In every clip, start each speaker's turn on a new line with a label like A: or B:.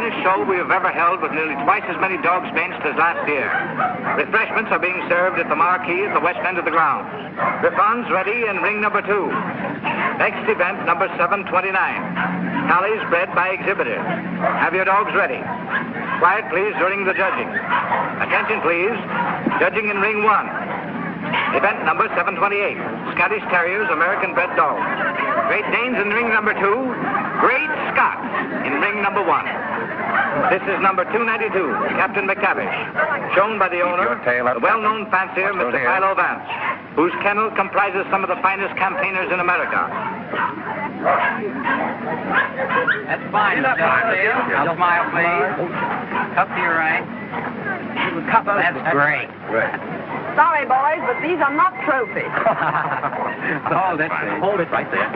A: finest show we have ever held with nearly twice as many dogs benched as last year. Refreshments are being served at the marquee at the west end of the grounds. Griffons ready in ring number 2. Next event, number 729. Tallies bred by exhibitors. Have your dogs ready. Quiet, please, during the judging. Attention, please. Judging in ring 1. Event number 728. Scottish Terriers, American bred dogs. Great Danes in ring number 2. Great Scots in ring number 1. This is number 292, Captain McTavish, shown by the owner, the well-known fancier, Mr. Philo Vance, whose kennel comprises some of the finest campaigners in America.
B: That's fine, Mr. Now smile, please. Cup to your right. That's great.
C: Sorry, boys, but these are not trophies.
B: Hold it. Hold it right there.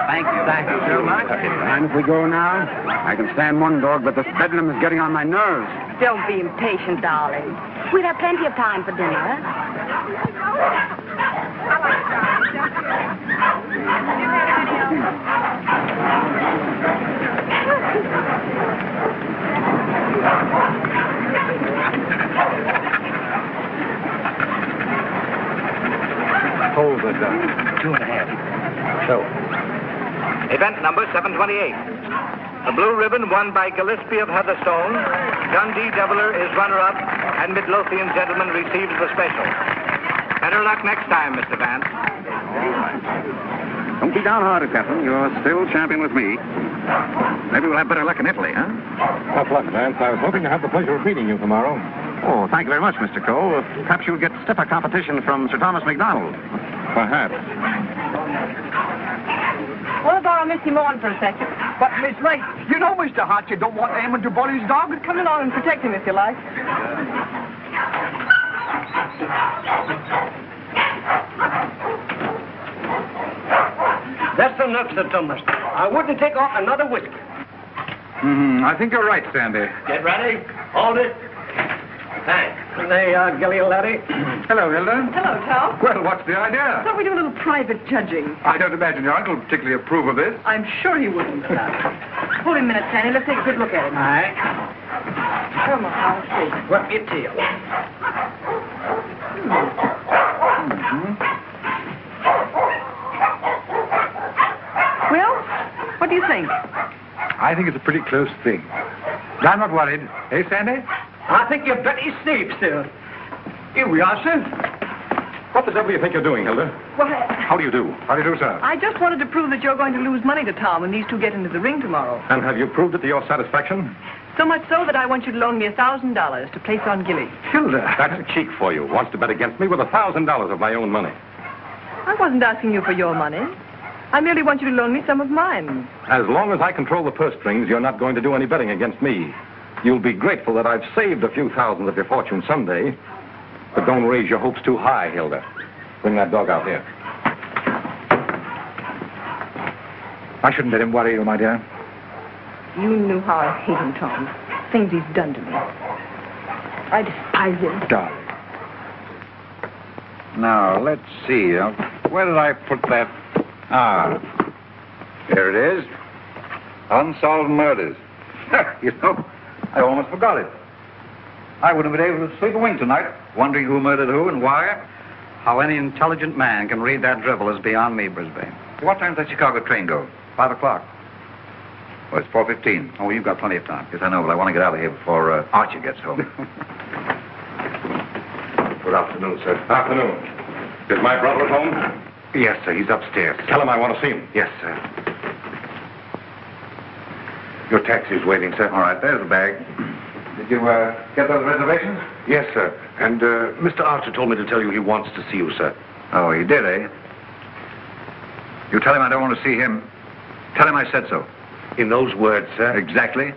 B: Thank you. Thank you so much.
D: And if we go now, I can stand one dog, but this bedlam is getting on my nerves.
C: Don't be impatient, darling. We'll have plenty of time for dinner.
D: Hold it,
A: 2.5. So. Event number 728. The blue ribbon won by Gillespie of Heatherstone. Dundee Deviler is runner-up, and Midlothian gentleman receives the special. Better luck next time, Mr. Vance.
D: Don't be downhearted, Captain. You're still champion with me. Maybe we'll have better luck in Italy, huh?
E: Tough luck, Vance. I was hoping to have the pleasure of meeting you tomorrow.
D: Oh, thank you very much, Mr. Cole. Perhaps you'll get stiffer competition from Sir Thomas MacDonald.
E: Perhaps.
C: Want to borrow Missy Morn for a second?
F: But, Miss Ray, you know, Mr. Hart, you don't want Eamon to bully his dog.
C: Come along and protect him if you like.
F: That's enough, Sir Thomas. I wouldn't take off another whiskey.
D: I think you're right, Sandy.
F: Get ready. Hold it. Thanks. There you are, Gilly, laddie.
D: Hello, Hilda.
C: Hello, Tom.
D: Well, what's the idea?
C: Thought we'd do a little private judging.
D: I don't imagine your uncle would particularly approve of this.
C: I'm sure he wouldn't. Hold him a minute, Sandy. Let's take a good look at him.
F: All right.
C: Come on, I'll see.
F: What's your tail?
C: Well, what do you think?
D: I think it's a pretty close thing. I'm not worried. Hey, Sandy?
F: I think you're very safe, sir. Here we are, sir.
E: What the devil do you think you're doing, Hilda?
C: Well,
E: How do you do?
D: How do you do, sir?
C: I just wanted to prove that you're going to lose money to Tom when these two get into the ring tomorrow.
E: And have you proved it to your satisfaction?
C: So much so that I want you to loan me $1,000 to place on Gilly.
D: Hilda.
E: That's a cheek for you. Wants to bet against me with $1,000 of my own money.
C: I wasn't asking you for your money. I merely want you to loan me some of mine.
E: As long as I control the purse strings, you're not going to do any betting against me. You'll be grateful that I've saved a few thousand of your fortune someday. But don't raise your hopes too high, Hilda. Bring that dog out here.
D: I shouldn't let him worry you, my dear.
C: You knew how I hate him, Tom. Things he's done to me. I despise him.
D: Darling. Now, let's see. Where did I put that? Here it is. Unsolved murders. You know, I almost forgot it. I wouldn't have been able to sleep a wink tonight, wondering who murdered who and why.
G: How any intelligent man can read that drivel is beyond me, Brisbane.
D: What time does that Chicago train go?
G: 5 o'clock.
D: Well, it's 4:15.
G: Oh, you've got plenty of time.
D: Yes, I know, but I want to get out of here before Archie gets home.
E: Good afternoon, sir. Afternoon. Is my brother at home?
D: Yes, sir. He's upstairs.
E: Tell him I want to see him.
D: Yes, sir. Your taxi's waiting, sir. All right, there's the bag. Did you get those reservations?
E: Yes, sir. And Mr. Archer told me to tell you he wants to see you, sir.
D: Oh, he did, eh? You tell him I don't want to see him. Tell him I said so.
E: In those words, sir?
D: Exactly.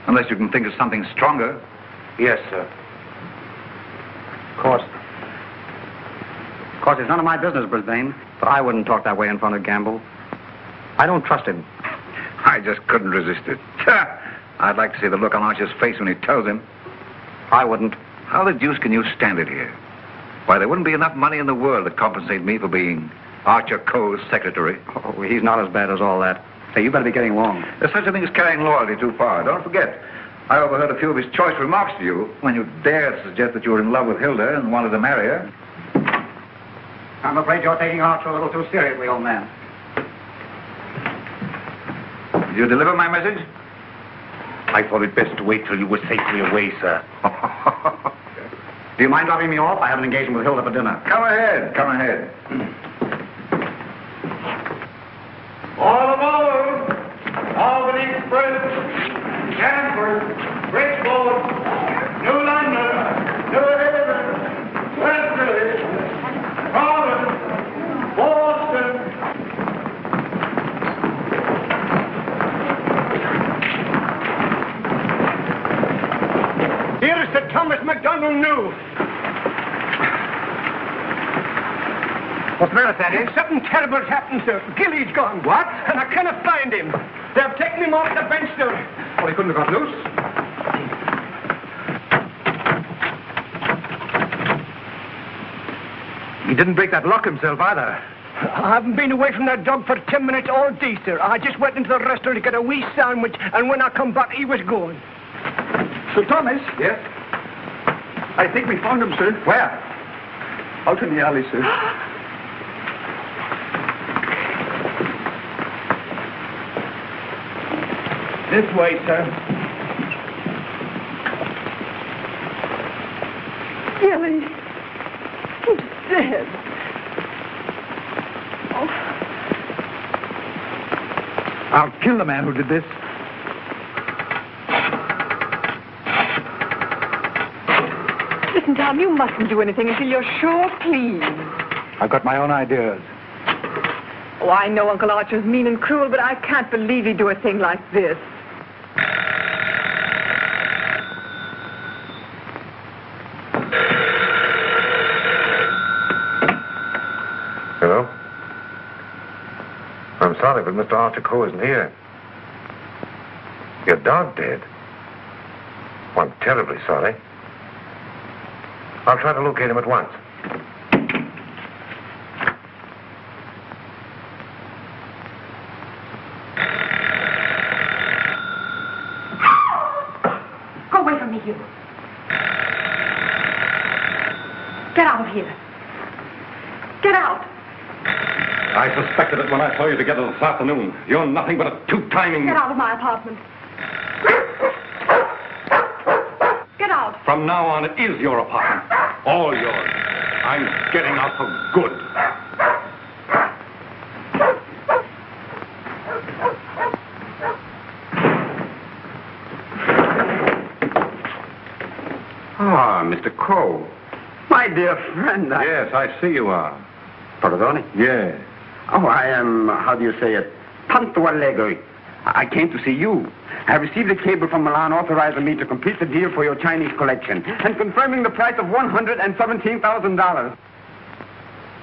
D: Unless you can think of something stronger.
E: Yes, sir.
G: Of course, it's none of my business, Brisbane, but I wouldn't talk that way in front of Gamble. I don't trust him.
D: I just couldn't resist it. I'd like to see the look on Archer's face when he tells him.
G: I wouldn't.
D: How the deuce can you stand it here? Why, there wouldn't be enough money in the world to compensate me for being Archer Coe's secretary.
G: Oh, he's not as bad as all that. Say, you better be getting along.
D: There's such a thing as carrying loyalty too far. Don't forget, I overheard a few of his choice remarks to you when you dared to suggest that you were in love with Hilda and wanted to marry her.
G: I'm afraid you're taking Archer a little too seriously, old man.
D: Did you deliver my message?
H: I thought it best to wait till you were safely away, sir.
G: Do you mind dropping me off? I have an engagement with Hilda for dinner.
D: Come ahead. Come ahead.
F: All aboard! Albany Express, Danvers, Bridgeport, New London, New Haven, Wesley, Providence, Boston. Here is Sir Thomas MacDonald New.
A: What's the matter, Sandy?
F: Something terrible's happened, sir. Gilly's gone.
A: What?
F: And I cannot find him. They've taken him off the bench, sir.
A: Well, he couldn't have got loose. He didn't break that lock himself either.
F: I haven't been away from that dog for 10 minutes all day, sir. I just went into the restaurant to get a wee sandwich, and when I come back, he was gone.
A: Sir Thomas? Yes?
F: I think we found him, sir.
A: Where?
F: Out in the alley, sir. This way, sir.
C: Gilly. He's dead. Oh.
A: I'll kill the man who did this.
C: Listen, Tom, you mustn't do anything until you're sure, please.
A: I've got my own ideas.
C: Oh, I know Uncle Archer's mean and cruel, but I can't believe he'd do a thing like this.
H: Hello? I'm sorry, but Mr. Archer Coe isn't here. Your dog dead? Well, I'm terribly sorry. I'll try to locate him at once.
C: Go away from me, you. Get out of here. Get out.
E: I suspected it when I saw you together this afternoon. You're nothing but a two-timing...
C: Get out of my apartment. Get out.
E: From now on, it is your apartment. All yours. I'm getting out for good.
G: Ah, Mr. Coe. My dear friend,
E: Yes, I see you are.
G: Pardon?
E: Yes.
G: Oh, I am, how do you say it, tanto allegro. I came to see you. I have received a cable from Milan authorizing me to complete the deal for your Chinese collection and confirming the price of $117,000.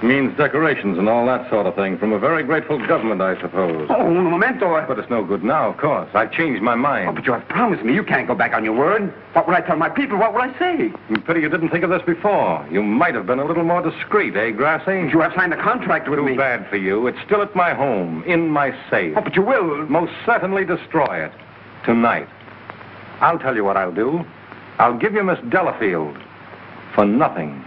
E: Means decorations and all that sort of thing from a very grateful government, I suppose.
G: Oh, un momento.
E: But it's no good now, of course. I've changed my mind.
G: Oh, but you have promised me. You can't go back on your word. What would I tell my people? What would I say?
E: Pity you didn't think of this before. You might have been a little more discreet, eh, Grassy?
G: You have signed a contract with me.
E: Too bad for you. It's still at my home, in my safe.
G: Oh, but you will.
E: Most certainly destroy it. Tonight. I'll tell you what I'll do. I'll give you Miss Delafield for nothing.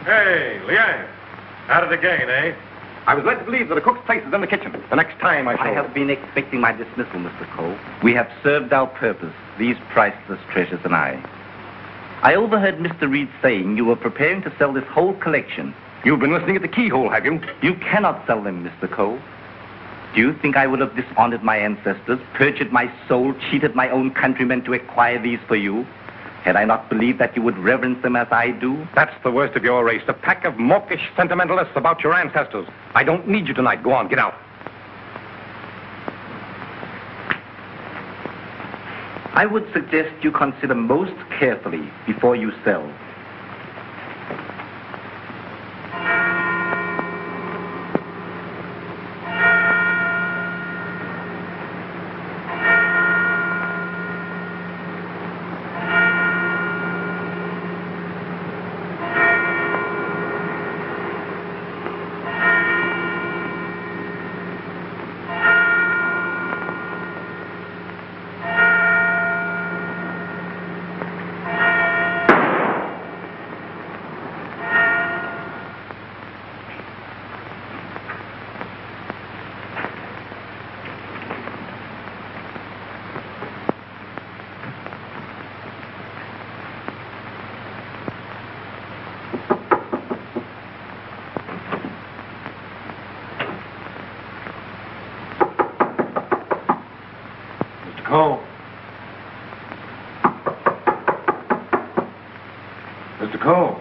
I: Hey, Liang. At it again, eh?
E: I was led to believe that a cook's place is in the kitchen. The next time I shall...
J: I have been expecting my dismissal, Mr. Cole. We have served our purpose, these priceless treasures and I. I overheard Mr. Reed saying you were preparing to sell this whole collection.
E: You've been listening at the keyhole, have you?
J: You cannot sell them, Mr. Cole. Do you think I would have dishonored my ancestors, perjured my soul, cheated my own countrymen to acquire these for you? Had I not believed that you would reverence them as I do?
E: That's the worst of your race, a pack of mawkish sentimentalists about your ancestors. I don't need you tonight. Go on, get out.
J: I would suggest you consider most carefully before you sell.
I: Cole. Mr. Cole.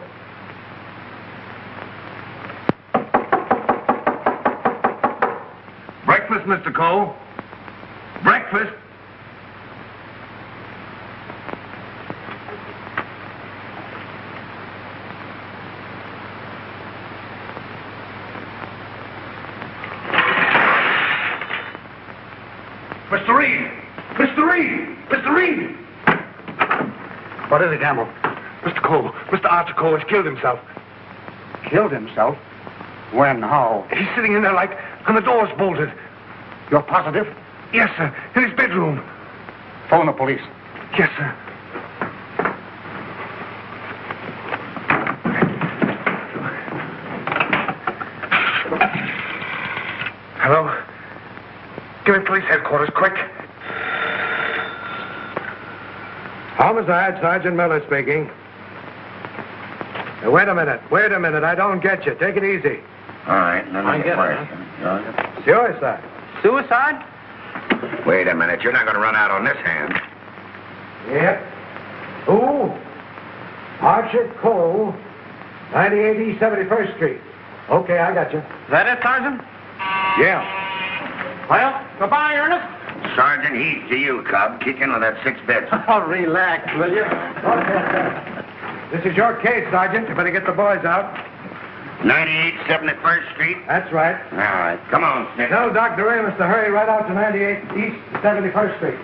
I: Breakfast, Mr. Cole. Breakfast. Mr. Reed! Mr. Reed! Mr. Reed!
G: What is it, Gamble?
I: Mr. Cole, Mr. Archer Cole has killed himself.
G: Killed himself? When? How?
I: He's sitting in there like, and the door's bolted.
G: You're positive?
I: Yes, sir, in his bedroom.
G: Phone the police.
I: Yes, sir. Hello? Give me police headquarters, quick.
F: Homicide, Sergeant Miller speaking. Wait a minute. I don't get you. Take it easy.
H: All right, let me get
F: Suicide.
B: Suicide?
H: Wait a minute. You're not going to run out on this hand.
F: Yep. Who? Archer Cole, 98 East 71st Street. Okay, I got you.
B: Is that it, Sergeant?
F: Yeah.
B: Well, goodbye, Ernest.
H: Sergeant, he's to you, Cub. Kick in with that 6 bits.
B: Oh, relax, will you?
F: This is your case, Sergeant. You better get the boys out.
H: 98 71st Street?
F: That's right.
H: All right. Come on, Snicker.
F: Tell Dr. Amos to hurry right out to 98 East 71st Street.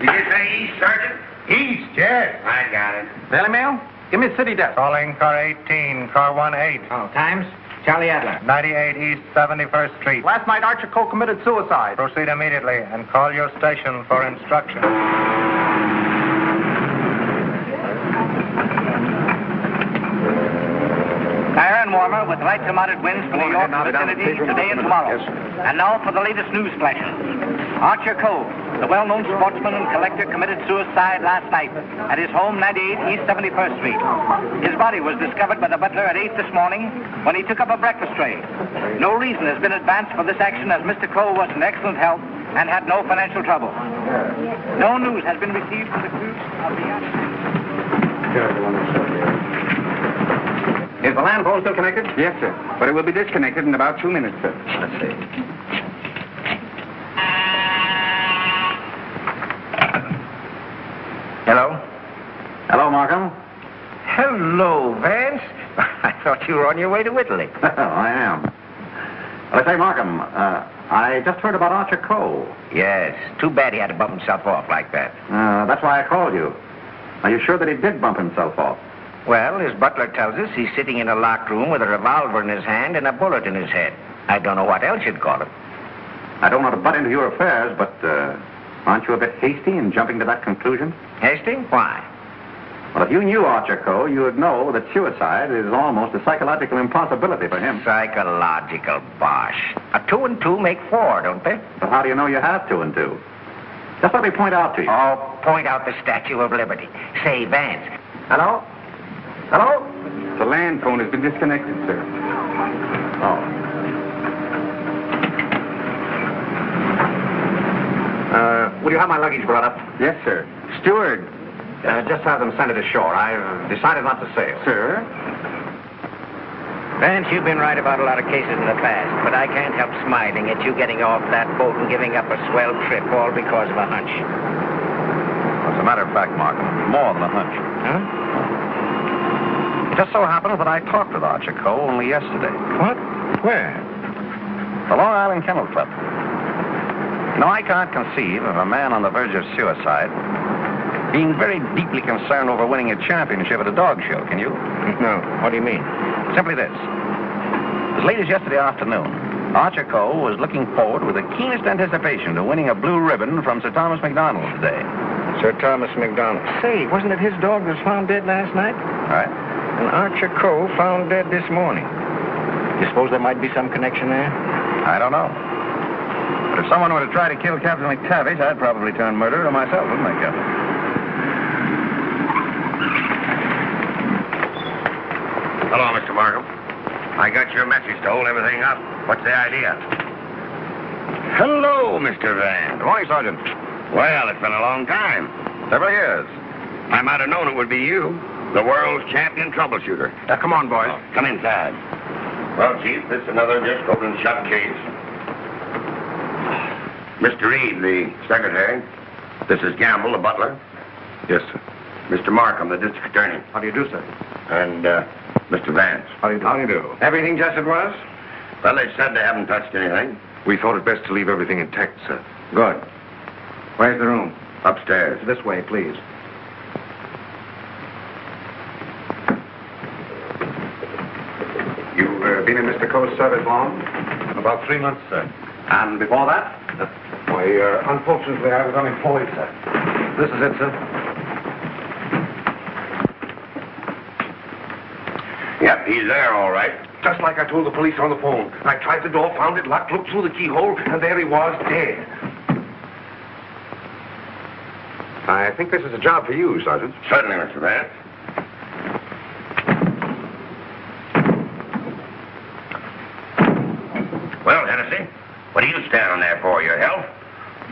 H: Did you say east, Sergeant?
F: East, yes.
H: I got it.
B: Daily Mail? Give me city desk.
K: Calling car 18, car 18.
B: Oh, times? Charlie Adler.
K: 98 East 71st Street.
B: Last night, Archer Cole committed suicide.
K: Proceed immediately and call your station for instructions.
A: Iron warmer with light to moderate winds for New York vicinity today and tomorrow. And now for the latest news flashes. Archer Cole, the well-known sportsman and collector, committed suicide last night at his home, 98 East 71st Street. His body was discovered by the butler at 8 this morning when he took up a breakfast tray. No reason has been advanced for this action as Mr. Cole was in excellent health and had no financial trouble. No news has been received from the crew of the
G: Is the land phone still connected? Yes, sir. But it will be disconnected in about 2 minutes, sir.
J: Let's see.
G: Hello? Hello, Markham.
K: Hello, Vance. I thought you were on your way to Italy.
G: I am. Well, I say, Markham, I just heard about Archer Cole.
K: Yes. Too bad he had to bump himself off like that.
G: That's why I called you. Are you sure that he did bump himself off?
K: Well, his butler tells us he's sitting in a locked room with a revolver in his hand and a bullet in his head. I don't know what else you'd call it.
G: I don't want to butt into your affairs, but aren't you a bit hasty in jumping to that conclusion?
K: Hasty? Why?
G: Well, if you knew Archer Cole, you would know that suicide is almost a psychological impossibility for him.
K: Psychological bosh. A 2 and 2 make 4, don't they?
G: So how do you know you have 2 and 2? Just let me point out to you.
K: Oh, point out the Statue of Liberty. Say, Vance.
G: Hello? Hello? The land phone has been disconnected, sir. Oh. Will you have my luggage brought up? Yes, sir. Steward,
D: Just have them send it ashore. I've decided not to sail.
G: Sir?
K: Vance, you've been right about a lot of cases in the past, but I can't help smiling at you getting off that boat and giving up a swell trip all because of a hunch.
D: As a matter of fact, Mark, more than a hunch.
K: Huh?
D: It just so happens that I talked with Archer Coe only yesterday.
K: What? Where?
D: The Long Island Kennel Club. You know, I can't conceive of a man on the verge of suicide being very deeply concerned over winning a championship at a dog show, can you?
K: No. What do you mean?
D: Simply this. As late as yesterday afternoon, Archer Coe was looking forward with the keenest anticipation to winning a blue ribbon from Sir Thomas MacDonald today.
K: Sir Thomas MacDonald. Say, wasn't it his dog that was found dead last night?
D: Right?
K: And Archer Coe found dead this morning. You suppose there might be some connection there?
D: I don't know. But if someone were to try to kill Captain McTavish, I'd probably turn murderer myself, wouldn't I, Captain?
H: Hello, Mr. Markham. I got your message to hold everything up. What's the idea? Hello, Mr. Vance.
D: Good morning, Sergeant.
H: Well, it's been a long time.
D: Several years.
H: I might have known it would be you, the world's champion troubleshooter.
D: Come on, boys.
H: Come inside. Well, Chief, this is another just open and shut case. Mr. Reed, the secretary. This is Gamble, the butler.
E: Yes, sir.
H: Mr. Markham, the district attorney.
D: How do you do, sir?
H: And, Mr. Vance.
D: How do you do? How do you do?
H: Everything just as it was? Well, they said they haven't touched anything.
E: We thought it best to leave everything intact, sir.
H: Good.
D: Where's the room?
H: Upstairs.
D: This way, please. You've been in Mr. Coe's service long?
E: About 3 months, sir.
D: And before that?
E: Why, unfortunately, I was unemployed, sir.
D: This is it, sir.
H: Yep, he's there, all right.
E: Just like I told the police on the phone. I tried the door, found it locked, looked through the keyhole, and there he was, dead.
D: I think this is a job for you, Sergeant.
H: Certainly, Mr. Vance. Well, Hennessy, what are you standing there for? Your health?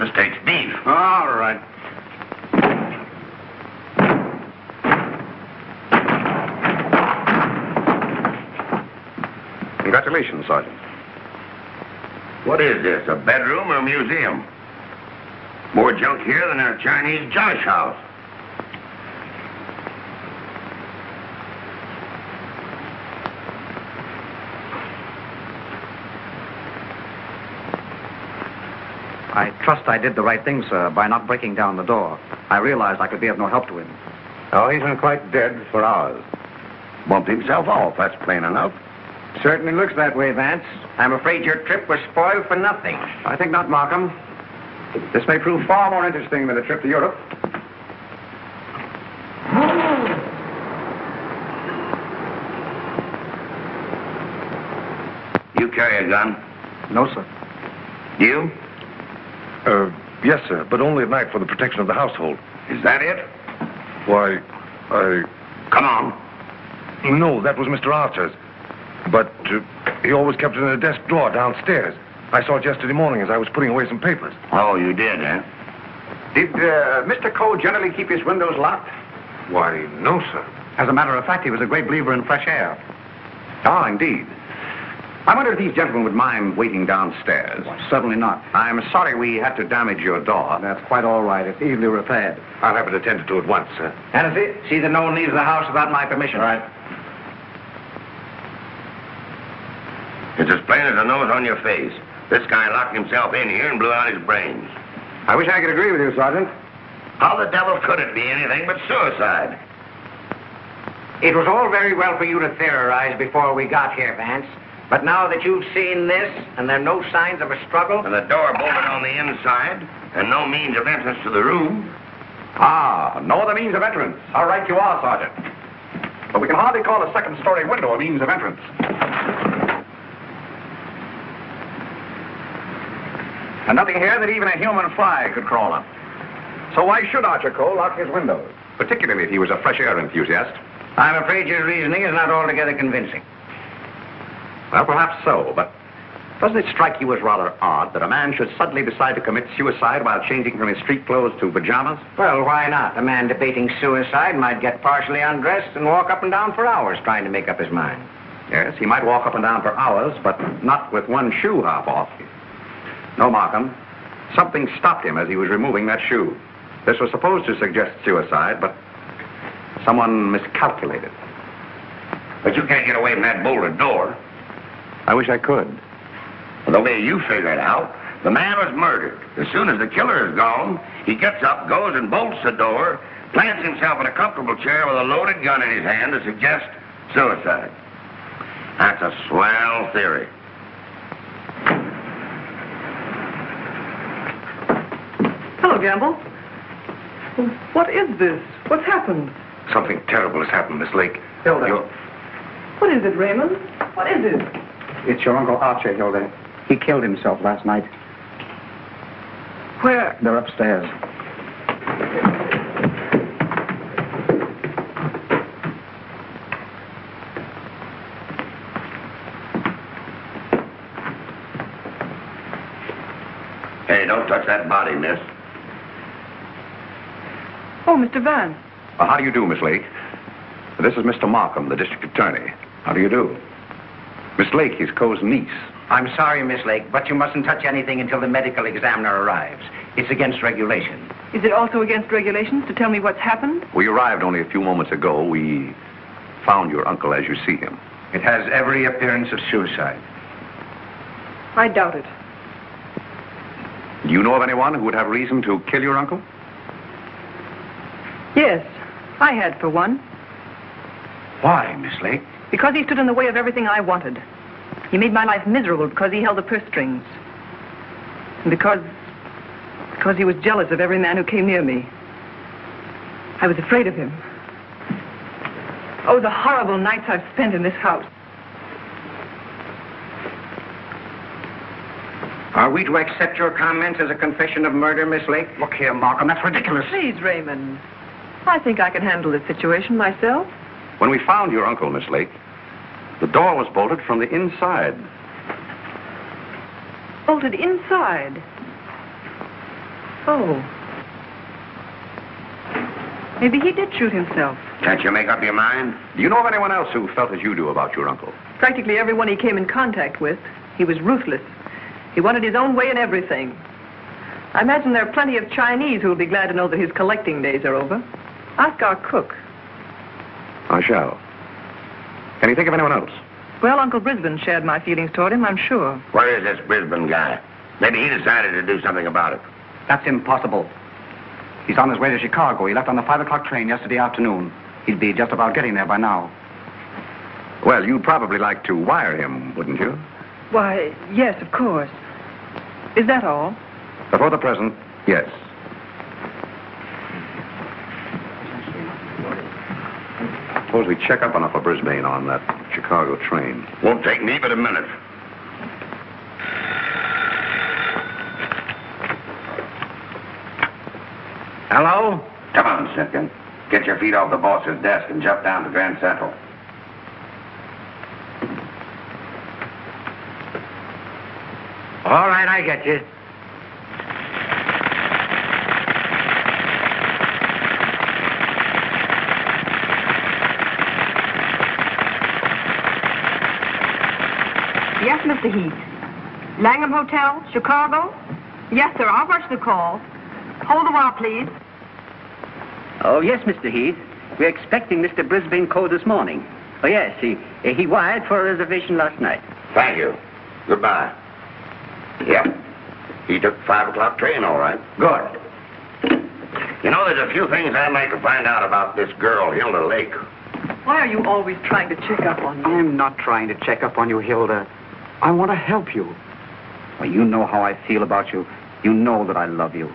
H: This takes beef.
D: All right. Congratulations, Sergeant.
H: What is this, a bedroom or a museum? More junk here than in a Chinese josh house.
D: I trust I did the right thing, sir, by not breaking down the door. I realized I could be of no help to him.
H: Oh, he's been quite dead for hours. Bumped himself off, that's plain enough.
K: Certainly looks that way, Vance. I'm afraid your trip was spoiled for nothing.
D: I think not, Markham. This may prove far more interesting than a trip to Europe.
H: You carry a gun?
D: No, sir.
H: You?
E: Yes, sir, but only at night for the protection of the household.
H: Is that it?
E: Why,
H: Come on.
E: No, that was Mr. Archer's. But he always kept it in a desk drawer downstairs. I saw it yesterday morning as I was putting away some papers.
H: Oh, you did, eh?
D: Did Mr. Coe generally keep his windows locked?
E: Why, no, sir.
D: As a matter of fact, he was a great believer in fresh air. Ah, indeed. I wonder if these gentlemen would mind waiting downstairs. Certainly not. I'm sorry we had to damage your door.
K: That's quite all right. It's easily repaired.
E: I'll have it attended to at once, sir.
K: Hennessy, see that no one leaves the house without my permission.
H: All right. It's as plain as a nose on your face. This guy locked himself in here and blew out his brains.
D: I wish I could agree with you, Sergeant.
H: How the devil could it be anything but suicide?
K: It was all very well for you to theorize before we got here, Vance. But now that you've seen this, and there are no signs of a struggle...
H: And the door bolted on the inside, and no means of entrance to the room...
D: Ah, no other means of entrance. How right you are, Sergeant. But we can hardly call a second-story window a means of entrance. And nothing here that even a human fly could crawl on. So why should Archer Coe lock his windows? Particularly if he was a fresh air enthusiast.
K: I'm afraid your reasoning is not altogether convincing.
D: Well, perhaps so, but Doesn't it strike you as rather odd that a man should suddenly decide to commit suicide while changing from his street clothes to pajamas?
K: Well, why not? A man debating suicide might get partially undressed and walk up and down for hours trying to make up his mind.
D: Yes, he might walk up and down for hours, but not with one shoe half off. No, Markham. Something stopped him as he was removing that shoe. This was supposed to suggest suicide, but someone miscalculated.
H: But you can't get away from that bolted door.
D: I wish I could.
H: Well, the way you figure it out, the man was murdered. As soon as the killer is gone, he gets up, goes and bolts the door, plants himself in a comfortable chair with a loaded gun in his hand to suggest suicide. That's a swell theory.
L: Hello, Gamble. What is this? What's happened?
H: Something terrible has happened, Miss Lake.
F: Hilda.
L: What is it, Raymond? What is it?
F: It's your Uncle Archie, Hilda. He killed himself last night.
L: Where?
F: They're upstairs.
H: Hey, don't touch that body, miss.
L: Oh, Mr. Vance.
D: How do you do, Miss Lake? This is Mr. Markham, the district attorney. How do you do? Miss Lake, his Coe's niece.
K: I'm sorry, Miss Lake, but you mustn't touch anything until the medical examiner arrives. It's against regulation.
L: Is it also against regulations to tell me what's happened?
D: We arrived only a few moments ago. We found your uncle as you see him.
K: It has every appearance of suicide.
L: I doubt it.
D: Do you know of anyone who would have reason to kill your uncle?
L: Yes, I had for one.
K: Why, Miss Lake?
L: Because he stood in the way of everything I wanted. He made my life miserable because he held the purse strings. And because he was jealous of every man who came near me. I was afraid of him. Oh, the horrible nights I've spent in this house.
K: Are we to accept your comments as a confession of murder, Miss Lake?
F: Look here, Markham, that's ridiculous.
L: Please, Raymond. I think I can handle this situation myself.
D: When we found your uncle, Miss Lake, the door was bolted from the inside.
L: Bolted inside? Oh. Maybe he did shoot himself.
H: Can't you make up your mind?
D: Do you know of anyone else who felt as you do about your uncle?
L: Practically everyone he came in contact with. He was ruthless. He wanted his own way in everything. I imagine there are plenty of Chinese who will be glad to know that his collecting days are over. Ask our cook.
D: I shall. Can you think of anyone else?
L: Well, Uncle Brisbane shared my feelings toward him, I'm sure.
H: Where is this Brisbane guy? Maybe he decided to do something about it.
F: That's impossible. He's on his way to Chicago. He left on the 5 o'clock train yesterday afternoon. He'd be just about getting there by now.
D: Well, you'd probably like to wire him, wouldn't you?
L: Why, yes, of course. Is that all?
D: But for the present, yes. Suppose we check up on Upper Brisbane on that Chicago train.
H: Won't take me but a minute.
K: Hello?
H: Come on, Simpkin. Get your feet off the boss's desk and jump down to Grand Central.
K: All right, I get you.
C: Yes, Mr. Heath. Langham Hotel, Chicago? Yes, sir. I'll rush the call. Hold a while, please.
B: Oh, yes, Mr. Heath. We're expecting Mr. Brisbane Coe this morning. Oh, yes, he wired for a reservation last night.
H: Thank you. Goodbye. Yep. He took 5 o'clock train, all right. Good. You know, there's a few things I'd like to find out about this girl, Hilda Lake.
L: Why are you always trying to check up on me?
F: I'm not trying to check up on you, Hilda. I want to help you. Well, you know how I feel about you. You know that I love you.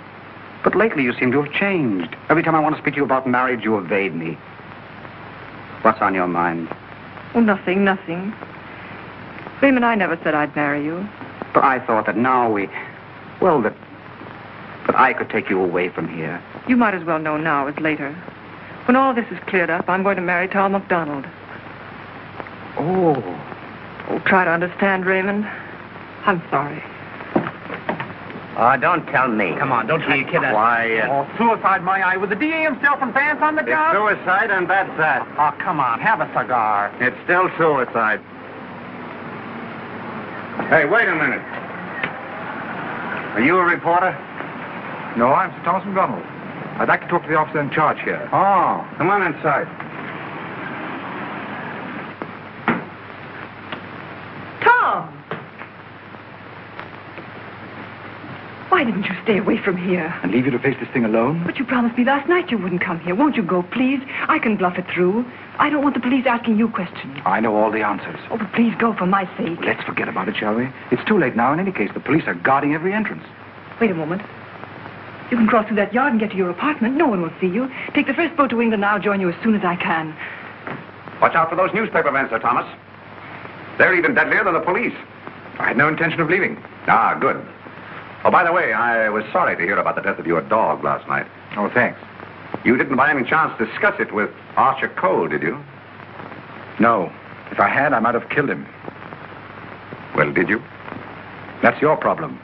F: But lately you seem to have changed. Every time I want to speak to you about marriage, you evade me. What's on your mind?
L: Oh, nothing. Raymond, I never said I'd marry you.
F: But I thought that now that I could take you away from here.
L: You might as well know now as later. When all this is cleared up, I'm going to marry Tom McDonald.
F: Oh.
L: Oh, try to understand, Raymond. I'm sorry.
K: Oh, don't tell me.
B: Come on, don't you kid us.
K: Quiet.
B: Oh, suicide, my eye. With the DA himself and Vance on the job?
F: Suicide, and that's that.
B: Oh, come on, have a cigar.
F: It's still suicide. Hey, wait a minute. Are you a reporter?
E: No, I'm Sir Thomas McDonald. I'd like to talk to the officer in charge here.
F: Oh, come on inside.
L: Tom! Why didn't you stay away from here?
E: And leave you to face this thing alone?
L: But you promised me last night you wouldn't come here. Won't you go, please? I can bluff it through. I don't want the police asking you questions.
E: I know all the answers.
L: Oh, but please go for my sake.
E: Let's forget about it, shall we? It's too late now in any case. The police are guarding every entrance.
L: Wait a moment. You can cross through that yard and get to your apartment. No one will see you. Take the first boat to England and I'll join you as soon as I can.
D: Watch out for those newspaper men, Sir Thomas. They're even deadlier than the police.
E: I had no intention of leaving.
D: Ah, good. Oh, by the way, I was sorry to hear about the death of your dog last night.
E: Oh, thanks.
D: You didn't by any chance discuss it with Archer Cole, did you?
E: No. If I had, I might have killed him.
D: Well, did you?
E: That's your problem.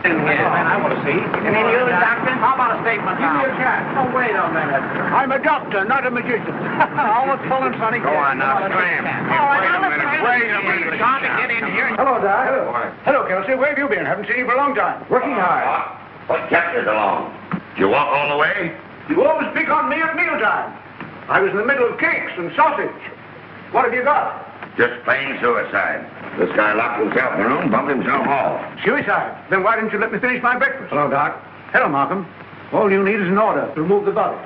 B: I want to see.
K: You mean you, Doctor?
B: How about a statement now?
K: Give me a chance.
B: Oh, wait a minute.
K: I'm a doctor, not a magician.
B: Almost pulling funny.
D: Go on now, scram.
K: Wait a minute.
B: John, get in here.
K: Hello, Doc. Hello, Kelsey. Where have you been? Haven't seen you for a long time. Working hard.
H: What kept you so long? Did you walk all the way?
K: You always pick on me at mealtime. I was in the middle of cakes and sausage. What have you got?
H: Just plain suicide. This guy locked himself in the room, bumped himself off.
K: Suicide. Then why didn't you let me finish my breakfast?
F: Hello, Doc.
K: Hello, Markham. All you need is an order to remove the body.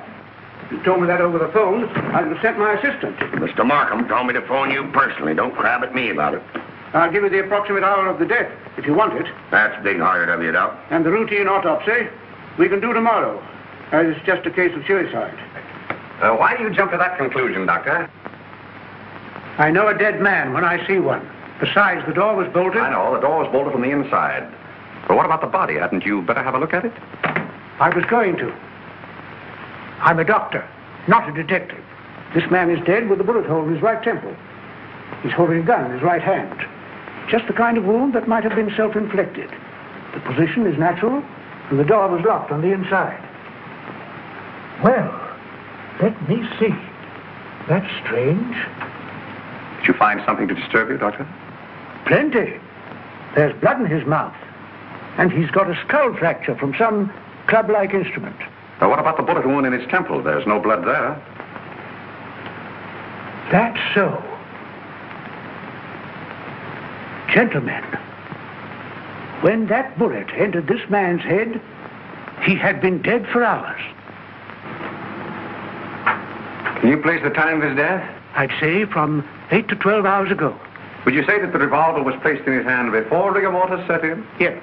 K: If you told me that over the phone, I'd have sent my assistant.
H: Mr. Markham told me to phone you personally. Don't crab at me about it.
K: I'll give you the approximate hour of the death, if you want it.
H: That's big-hearted of you, Doc.
K: And the routine autopsy, we can do tomorrow, as it's just a case of suicide.
D: Why do you jump to that conclusion, Doctor?
K: I know a dead man when I see one. Besides, the door was bolted.
D: I know, the door was bolted from the inside. But what about the body? Hadn't you better have a look at it?
K: I was going to. I'm a doctor, not a detective. This man is dead with a bullet hole in his right temple. He's holding a gun in his right hand. Just the kind of wound that might have been self-inflicted. The position is natural, and the door was locked on the inside. Well, let me see. That's strange.
D: Did you find something to disturb you, Doctor?
K: Plenty. There's blood in his mouth. And he's got a skull fracture from some club-like instrument.
D: Now, what about the bullet wound in his temple? There's no blood there.
K: That's so. Gentlemen, when that bullet entered this man's head, he had been dead for hours.
D: Can you place the time of his death?
K: I'd say from 8 to 12 hours ago.
D: Would you say that the revolver was placed in his hand before rigor mortis set in?
K: Yes.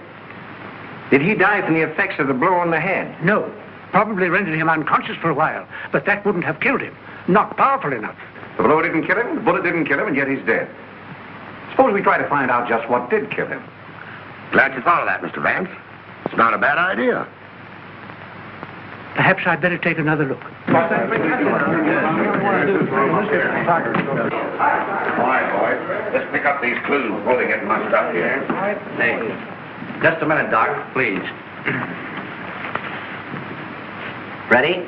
A: Did he die from the effects of the blow on the head?
K: No. Probably rendered him unconscious for a while, but that wouldn't have killed him. Not powerful enough.
D: The blow didn't kill him, the bullet didn't kill him, and yet he's dead. Suppose we try to find out just what did kill him.
H: Glad you thought of that, Mr. Vance. It's not a bad idea.
K: Perhaps I'd better take another look.
H: All right, boys. Let's pick up these clues before they get mussed up here.
A: Hey, just a minute, Doc, please. Ready?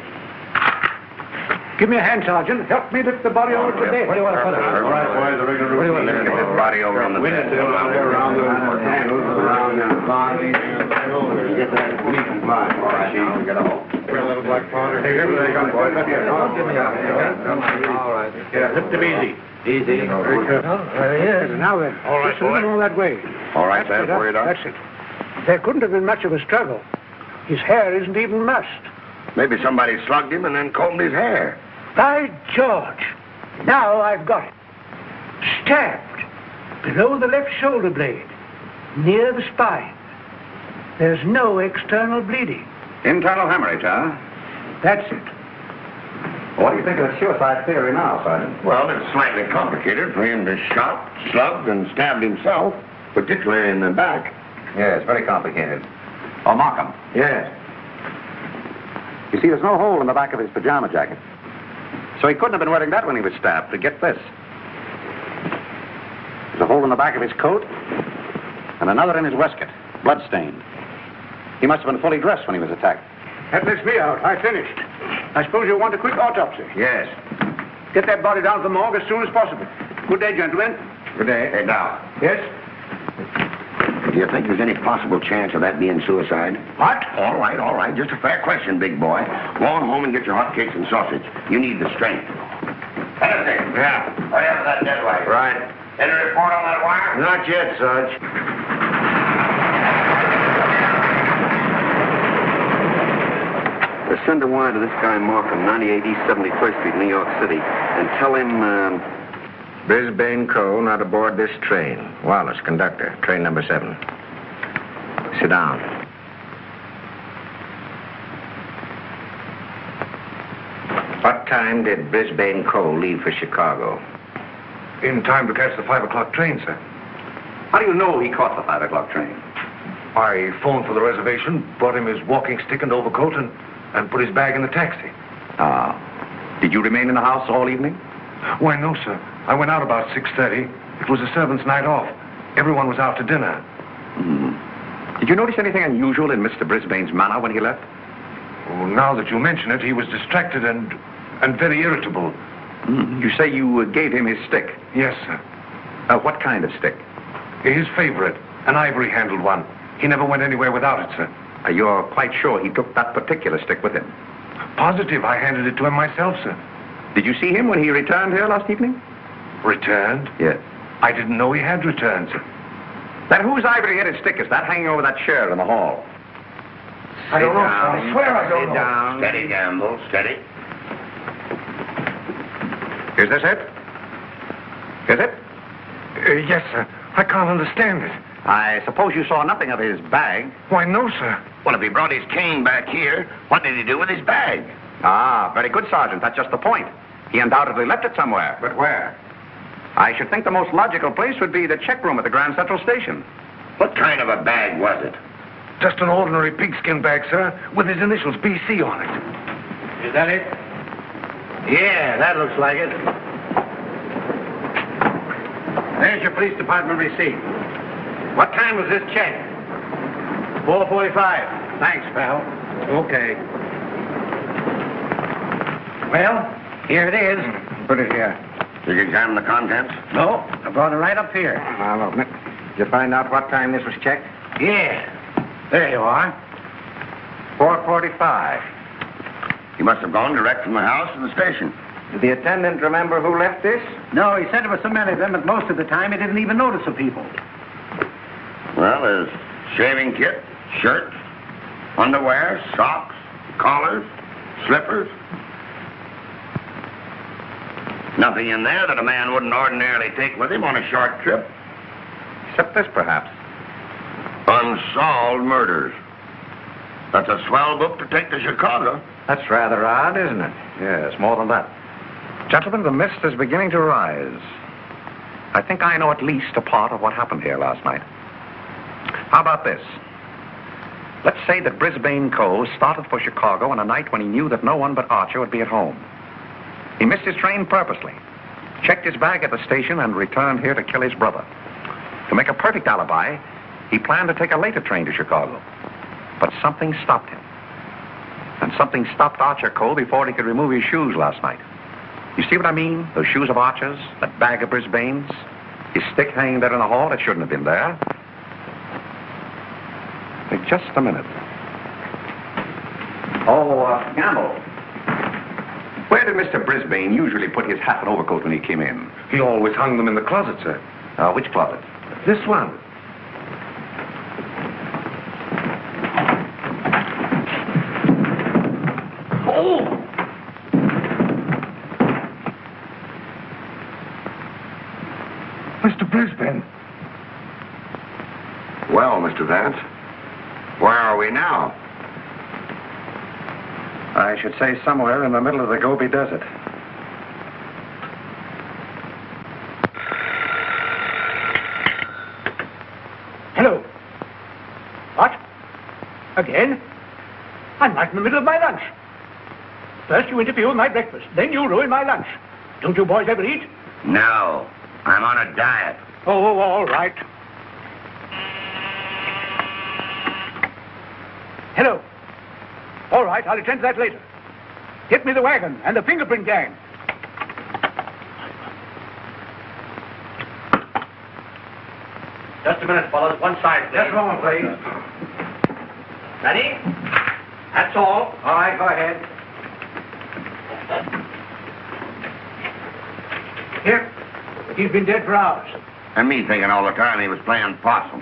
K: Give me a hand, Sergeant. Help me lift the body over to bed.
H: What do you want to put it? All right, boys, the regular routine. Let's get this body over on the bed.
G: Around the body. Get that bleeding blood.
H: All right, now, get a hold.
G: A little black powder. Hey, here they come, boys.
K: All right. Lift him easy.
A: Easy.
K: Very good. Yes, now then.
H: All right,
K: just a little more that way.
H: All right,
K: That's
H: Sam, for you, Doc.
K: That's it. There couldn't have been much of a struggle. His hair isn't even mussed.
H: Maybe somebody slugged him and then combed his hair.
K: By George. Now I've got it. Stabbed. Below the left shoulder blade. Near the spine. There's no external bleeding.
D: Internal hemorrhage, huh?
K: That's it.
D: What do you think of the suicide theory now, Sergeant?
H: Well, it's slightly complicated for him to shot, slugged, and stabbed himself, particularly in the back.
D: Yes, very complicated. Oh, Markham.
H: Yes.
D: You see, there's no hole in the back of his pajama jacket. So he couldn't have been wearing that when he was stabbed. But get this.
F: There's a hole in the back of his coat and another in his waistcoat, bloodstained. He must have been fully dressed when he was attacked.
K: That lets me out. I finished. I suppose you'll want a quick autopsy.
F: Yes.
K: Get that body down to the morgue as soon as possible. Good day, gentlemen.
F: Good day.
H: Hey, now,
K: Yes?
H: do you think there's any possible chance of that being suicide?
K: What?
H: All right. Just a fair question, big boy. Go on home and get your hotcakes and sausage. You need the strength. Anything?
D: Yeah.
H: Hurry up with that dead light.
D: Right.
H: Any report on that wire?
D: Not yet, Sarge.
M: Send a wire to this guy Markham, 98 East 71st Street, New York City, and tell him,
D: Brisbane Co. not aboard this train. Wallace, conductor, train number 7. Sit down. What time did Brisbane Co. leave for Chicago?
E: In time to catch the 5 o'clock train, sir.
F: How do you know he caught the 5 o'clock train?
E: I phoned for the reservation, brought him his walking stick and overcoat, and put his bag in the taxi.
F: Ah. Did you remain in the house all evening?
E: Why, no, sir. I went out about 6:30. It was a servant's night off. Everyone was out to dinner.
F: Did you notice anything unusual in Mr. Brisbane's manner when he left?
E: Oh, now that you mention it, he was distracted and very irritable.
F: You say you gave him his stick?
E: Yes, sir.
F: What kind of stick?
E: His favorite, an ivory-handled one. He never went anywhere without it, sir.
F: You're quite sure he took that particular stick with him?
E: Positive. I handed it to him myself, sir.
F: Did you see him when he returned here last evening?
E: Returned?
F: Yes.
E: I didn't know he had returned, sir.
F: Then whose ivory-headed stick is that hanging over that chair in the hall?
K: I don't know, sir. I swear I don't know.
H: Sit down. Steady, Gamble. Steady.
F: Is this it? Is it?
E: Yes, sir. I can't understand it.
F: I suppose you saw nothing of his bag.
E: Why, no, sir.
H: Well, if he brought his cane back here, what did he do with his bag?
F: Ah, very good, Sergeant. That's just the point. He undoubtedly left it somewhere.
D: But where?
F: I should think the most logical place would be the check room at the Grand Central Station.
H: What kind of a bag was it?
E: Just an ordinary pigskin bag, sir, with his initials BC on it.
K: Is that it? Yeah, that looks like it. There's your police department receipt. What time was this check? 4:45. Thanks, pal. Okay. Well, here it is.
F: Put it here.
H: Did you examine the contents?
K: No, I brought it right up here.
F: Now, look, did you find out what time this was checked?
K: Yeah. There you are.
F: 4:45.
H: He must have gone direct from the house to the station.
F: Did the attendant remember who left this?
K: No, he said there were so many of them that most of the time he didn't even notice the people.
H: Well, there's shaving kit, shirts, underwear, socks, collars, slippers. Nothing in there that a man wouldn't ordinarily take with him on a short trip.
F: Except this, perhaps.
H: Unsolved murders. That's a swell book to take to Chicago.
D: That's rather odd, isn't it?
F: Yes, more than that. Gentlemen, the mist is beginning to rise. I think I know at least a part of what happened here last night. How about this? Let's say that Brisbane Co. started for Chicago on a night when he knew that no one but Archer would be at home. He missed his train purposely, checked his bag at the station, and returned here to kill his brother. To make a perfect alibi, he planned to take a later train to Chicago. But something stopped him. And something stopped Archer Co. before he could remove his shoes last night. You see what I mean? Those shoes of Archer's, that bag of Brisbane's, his stick hanging there in the hall, it shouldn't have been there. Wait just a minute. Gamble. Where did Mr. Brisbane usually put his hat and overcoat when he came in?
E: He always hung them in the closet, sir.
F: Which closet?
E: This one.
K: Oh!
E: Mr. Brisbane.
D: Well, Mr. Vance, where are we now?
F: I should say somewhere in the middle of the Gobi Desert.
K: Hello. What? Again? I'm right in the middle of my lunch. First you interfere with my breakfast, then you ruin my lunch. Don't you boys ever eat?
H: No. I'm on a diet.
K: Oh, all right. Hello. All right, I'll attend to that later. Get me the wagon and the fingerprint gang.
A: Just a minute, fellas. One side, please.
K: Just a moment, please.
A: Ready? That's all.
K: All right, go ahead. Here. He's been dead for hours.
H: And me thinking all the time he was playing possum.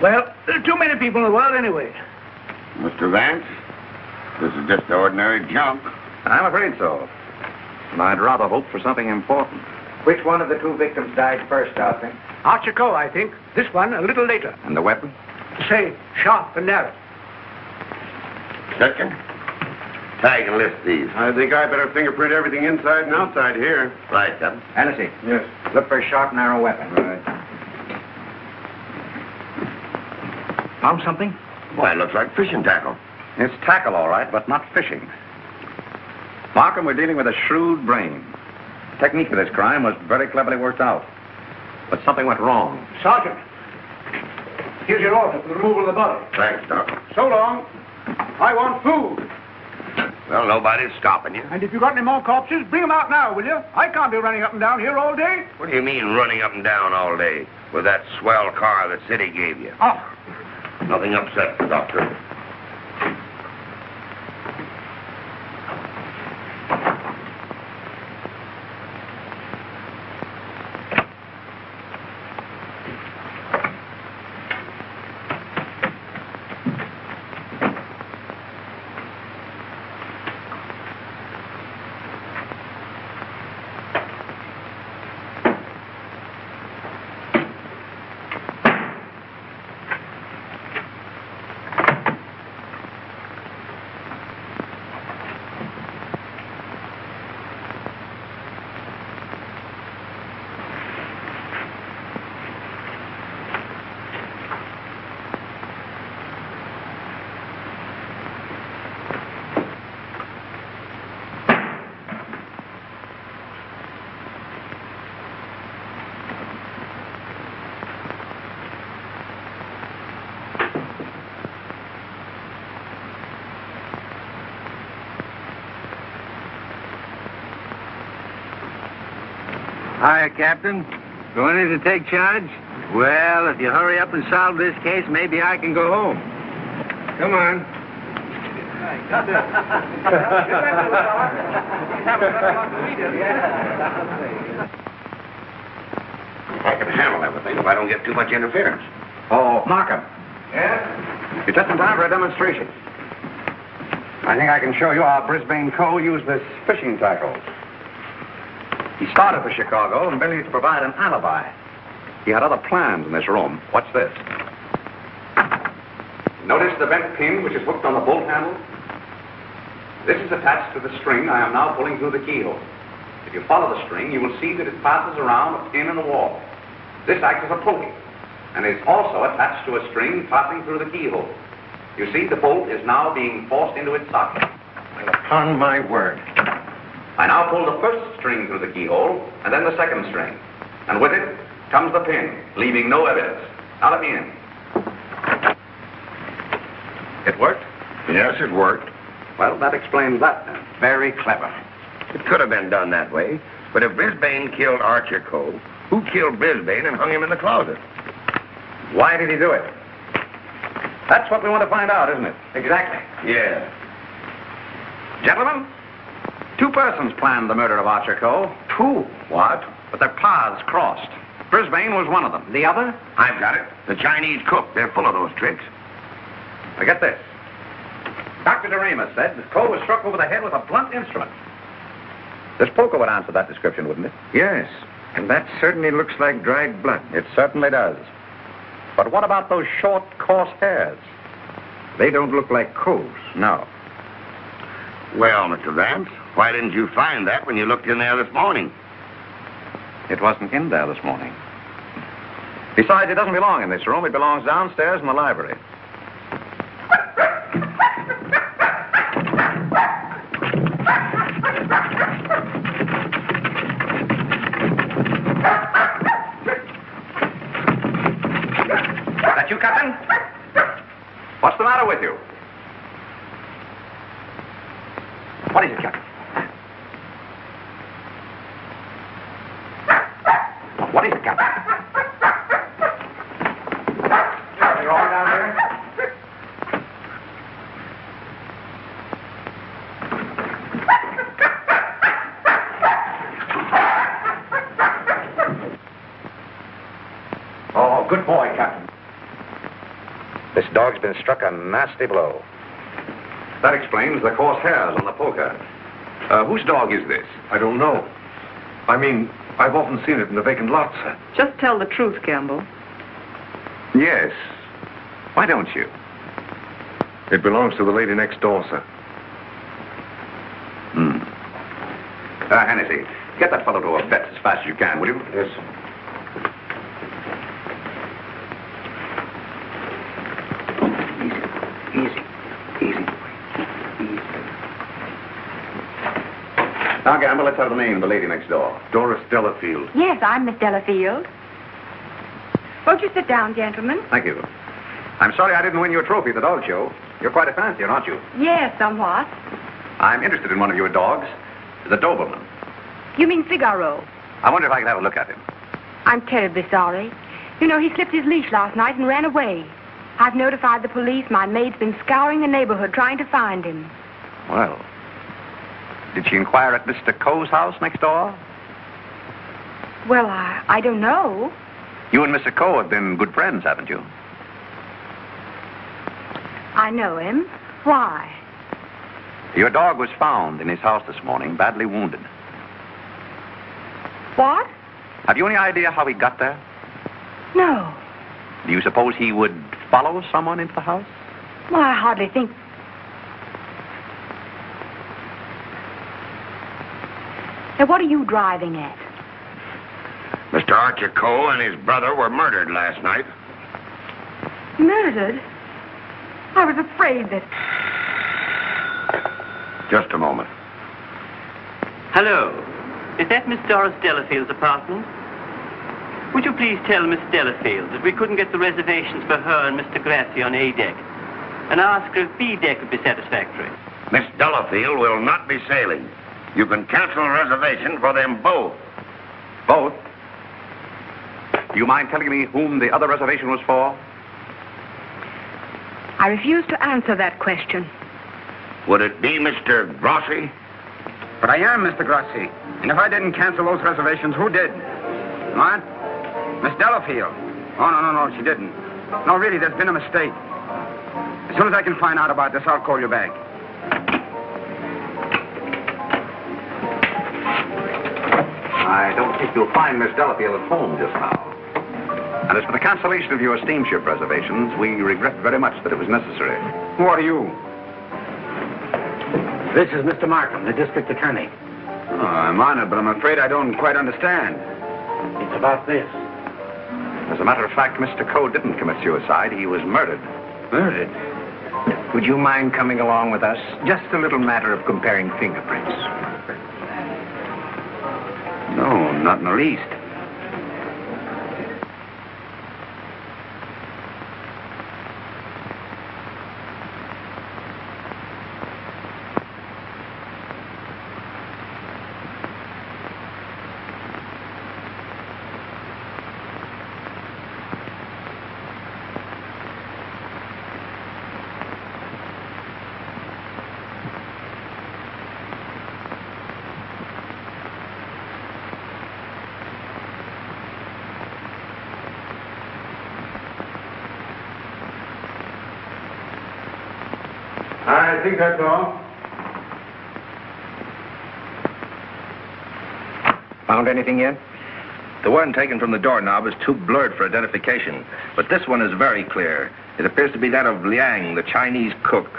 K: Well, there are too many people in the world anyway.
H: Mr. Vance, this is just ordinary junk.
D: I'm afraid so. And I'd rather hope for something important.
A: Which one of the two victims died first, Alfie?
K: Archer Coe, I think. This one a little later.
D: And the weapon?
K: Same, sharp and narrow.
H: Second, tag and list these.
G: I think I better fingerprint everything inside and outside here.
H: Right, Captain.
A: Hennessy.
G: Yes.
A: Look for a sharp, narrow weapon.
G: Right.
A: Found something?
H: Why, it looks like fishing tackle.
D: It's tackle, all right, but not fishing. Markham, we're dealing with a shrewd brain. The technique of this crime was very cleverly worked out. But something went wrong.
K: Sergeant, here's your order for the removal of the body.
H: Thanks, Doc.
K: So long. I want food.
H: Well, nobody's stopping you.
K: And if you got any more corpses, bring them out now, will you? I can't be running up and down here all day.
H: What do you mean running up and down all day with that swell car the city gave you?
K: Oh.
H: Nothing upset the doctor.
A: Hiya, Captain. Going in to take charge? Well, if you hurry up and solve this case, maybe I can go home. Come on.
H: I can handle everything if I don't get too much interference.
D: Oh, Markham.
A: Yeah?
D: You're just in time for a demonstration. I think I can show you how Brisbane Cole used this fishing tackle. He started for Chicago and merely to provide an alibi. He had other plans in this room. Watch this. Notice the bent pin which is hooked on the bolt handle? This is attached to the string I am now pulling through the keyhole. If you follow the string, you will see that it passes around a pin in the wall. This acts as a pulley, and is also attached to a string passing through the keyhole. You see, the bolt is now being forced into its socket.
A: Well, upon my word.
D: I now pull the first string through the keyhole, and then the second string. And with it comes the pin, leaving no evidence. Now let me in. It worked?
H: Yes, it worked.
D: Well, that explains that then. Very clever.
H: It could have been done that way, but if Brisbane killed Archer Cole, who killed Brisbane and hung him in the closet?
D: Why did he do it? That's what we want to find out, isn't it? Exactly.
H: Yeah.
D: Gentlemen, two persons planned the murder of Archer Cole.
H: Two? What?
D: But their paths crossed. Brisbane was one of them. The other?
H: I've got it. The Chinese cook. They're full of those tricks.
D: Now get this. Dr. DeRamus said that Cole was struck over the head with a blunt instrument. This poker would answer that description, wouldn't it?
A: Yes, and that certainly looks like dried blood.
D: It certainly does. But what about those short, coarse hairs?
A: They don't look like Cole's.
D: No.
H: Well, Mr. Vance, why didn't you find that when you looked in there this morning?
D: It wasn't in there this morning. Besides, it doesn't belong in this room. It belongs downstairs in the library. with you? What is it, Captain? What is it, Captain?
K: You all down there?
D: Oh, good boy, Captain. This dog's been struck a nasty blow. That explains the coarse hairs on the poker. Whose dog is this?
I: I don't know. I mean, I've often seen it in the vacant lot, sir.
L: Just tell the truth, Campbell.
D: Yes. Why don't you?
I: It belongs to the lady next door, sir.
D: Hennessy, get that fellow to a vet as fast as you can, will you?
I: Yes, sir.
D: Now, Gamble, let's have the name of the lady next door.
I: Doris Delafield.
N: Yes, I'm Miss Delafield. Won't you sit down, gentlemen?
D: Thank you. I'm sorry I didn't win you a trophy at the dog show. You're quite a fancier, aren't you?
N: Yes, somewhat.
D: I'm interested in one of your dogs. The Doberman.
N: You mean Figaro?
D: I wonder if I could have a look at him.
N: I'm terribly sorry. You know, he slipped his leash last night and ran away. I've notified the police. My maid's been scouring the neighborhood trying to find him.
D: Well, did she inquire at Mr. Coe's house next door?
N: Well, I don't know.
D: You and Mr. Coe have been good friends, haven't you?
N: I know him. Why?
D: Your dog was found in his house this morning, badly wounded.
N: What?
D: Have you any idea how he got there?
N: No.
D: Do you suppose he would follow someone into the house?
N: Well, I hardly think... Now, what are you driving at?
H: Mr. Archer Coe and his brother were murdered last night.
N: Murdered? I was afraid that...
H: Just a moment.
O: Hello. Is that Miss Doris Delafield's apartment? Would you please tell Miss Delafield that we couldn't get the reservations for her and Mr. Grassi on A deck, and ask her if B deck would be satisfactory?
H: Miss Delafield will not be sailing. You can cancel a reservation for them both.
D: Both? Do you mind telling me whom the other reservation was for?
N: I refuse to answer that question.
H: Would it be Mr. Grossi?
F: But I am Mr. Grossi. And if I didn't cancel those reservations, who did? What? Miss Delafield. Oh, no, she didn't. No, really, there's been a mistake. As soon as I can find out about this, I'll call you back.
D: I don't think you'll find Miss Delafield at home just now. And as for the cancellation of your steamship reservations, we regret very much that it was necessary.
F: Who are you?
K: This is Mr. Markham, the district attorney.
F: Oh, I'm honored, but I'm afraid I don't quite understand.
K: It's about this.
D: As a matter of fact, Mr. Coe didn't commit suicide. He was murdered.
F: Murdered?
K: Would you mind coming along with us? Just a little matter of comparing fingerprints.
F: No, not in the least.
I: I think that's all.
K: Found anything yet?
P: The one taken from the doorknob is too blurred for identification, but this one is very clear. It appears to be that of Liang, the Chinese cook.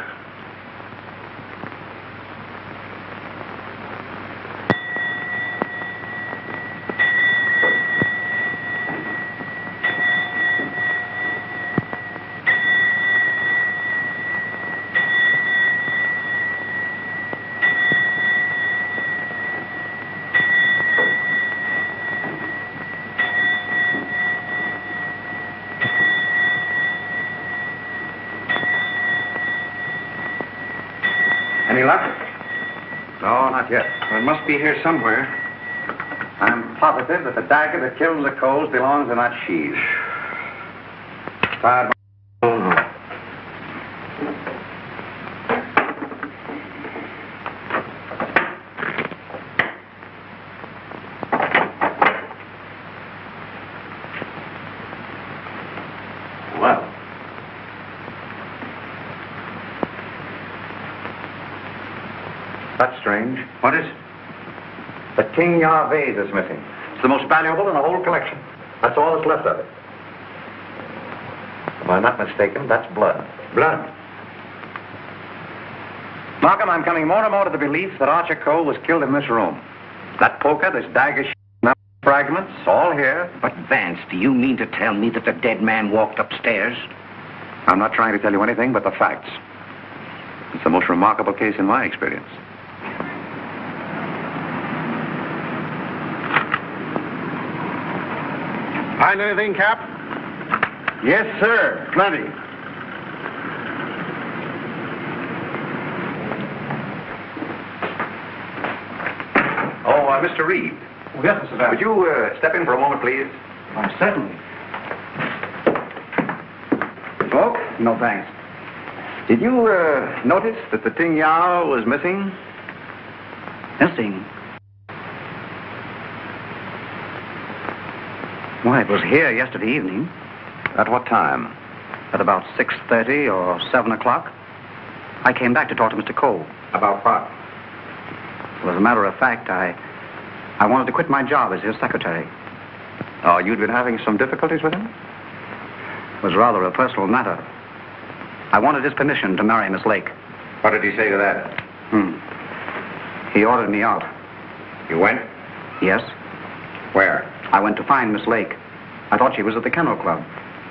F: luck? No, not yet. Well, it must be here somewhere. I'm positive that the dagger that killed the Coles belongs in that sheath. Tired. Well. That's strange. What is? The King Yar vase is missing. It's the most valuable in the whole collection. That's all that's left of it. If I'm not mistaken, that's blood. Blood. Markham, I'm coming more and more to the belief that Archer Cole was killed in this room. That poker, this dagger, fragments, all here.
Q: But, Vance, do you mean to tell me that the dead man walked upstairs?
F: I'm not trying to tell you anything but the facts. It's the most remarkable case in my experience.
K: Find anything, Cap?
F: Yes, sir. Plenty. Mr. Reed.
K: Oh, yes, Mr. Vance.
F: Would you step in for a moment, please?
K: Certainly.
F: Smoke? No, thanks. Did you notice that the Ting Yao was missing?
Q: Missing? Why, it was here yesterday evening.
F: At what time?
Q: At about 6:30 or 7 o'clock. I came back to talk to Mr. Cole.
F: About what?
Q: Well, as a matter of fact, I wanted to quit my job as his secretary.
F: Oh, you'd been having some difficulties with him?
Q: It was rather a personal matter. I wanted his permission to marry Miss Lake.
F: What did he say to that?
Q: He ordered me out.
F: You went?
Q: Yes.
F: Where?
Q: I went to find Miss Lake. I thought she was at the Kennel Club,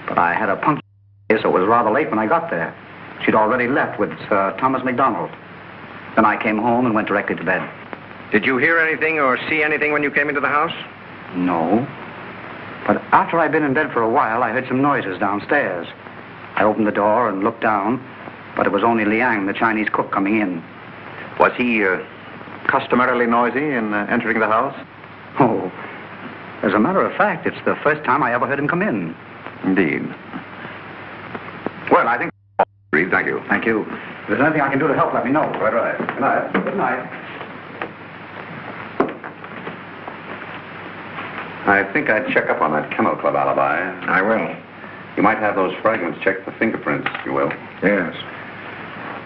Q: but I had a puncture, so it was rather late when I got there. She'd already left with Sir Thomas MacDonald. Then I came home and went directly to bed.
F: Did you hear anything or see anything when you came into the house?
Q: No. But after I'd been in bed for a while, I heard some noises downstairs. I opened the door and looked down, but it was only Liang, the Chinese cook, coming in.
F: Was he customarily noisy in entering the house?
Q: Oh, as a matter of fact, it's the first time I ever heard him come in.
F: Indeed. Well, I think... Reed, thank you.
Q: Thank you. If there's anything I can do to help, let me know.
F: Right. Good night.
Q: Good night.
F: I think I'd check up on that Kennel Club alibi.
P: I will.
F: You might have those fragments check the fingerprints, you will.
P: Yes.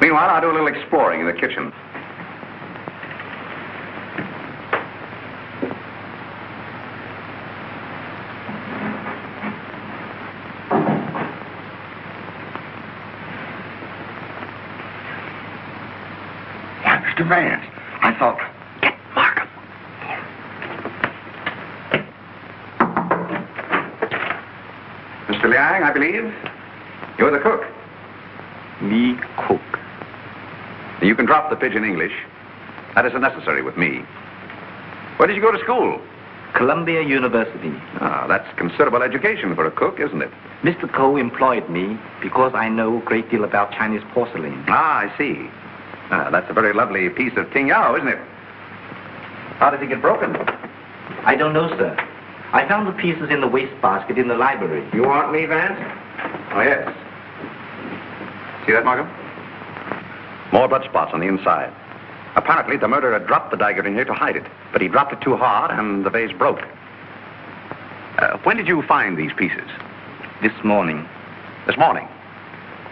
F: Meanwhile, I'll do a little exploring in the kitchen.
H: Mr. Vance, I thought... Get Markham.
F: Mr. Liang, I believe. You're the cook.
J: Me cook.
F: You can drop the pidgin English. That isn't necessary with me. Where did you go to school?
J: Columbia University.
F: Ah, that's considerable education for a cook, isn't it?
J: Mr. Coe employed me because I know a great deal about Chinese porcelain.
F: Ah, I see. That's a very lovely piece of Ting Yao, isn't it? How did it get broken?
J: I don't know, sir. I found the pieces in the wastebasket in the library.
F: You want me, Vance? Oh, yes. See that, Markham? More blood spots on the inside. Apparently, the murderer dropped the dagger in here to hide it, but he dropped it too hard, and the vase broke. When did you find these pieces?
J: This morning.
F: This morning?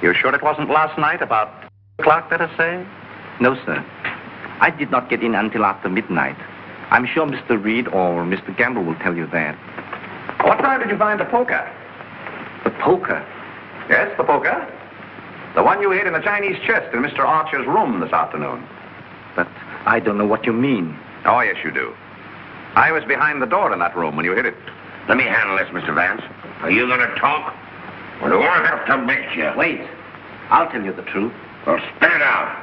F: You're sure it wasn't last night, about 2 o'clock, let us say?
J: No, sir. I did not get in until after midnight. I'm sure Mr. Reed or Mr. Gamble will tell you that.
F: What time did you find the poker?
J: The poker?
F: Yes, the poker. The one you hid in the Chinese chest in Mr. Archer's room this afternoon.
J: But I don't know what you mean.
F: Oh, yes, you do. I was behind the door in that room when you hid it.
H: Let me handle this, Mr. Vance. Are you going to talk? Or do I have to make you?
J: Wait. I'll tell you the truth.
H: Well, spit it out.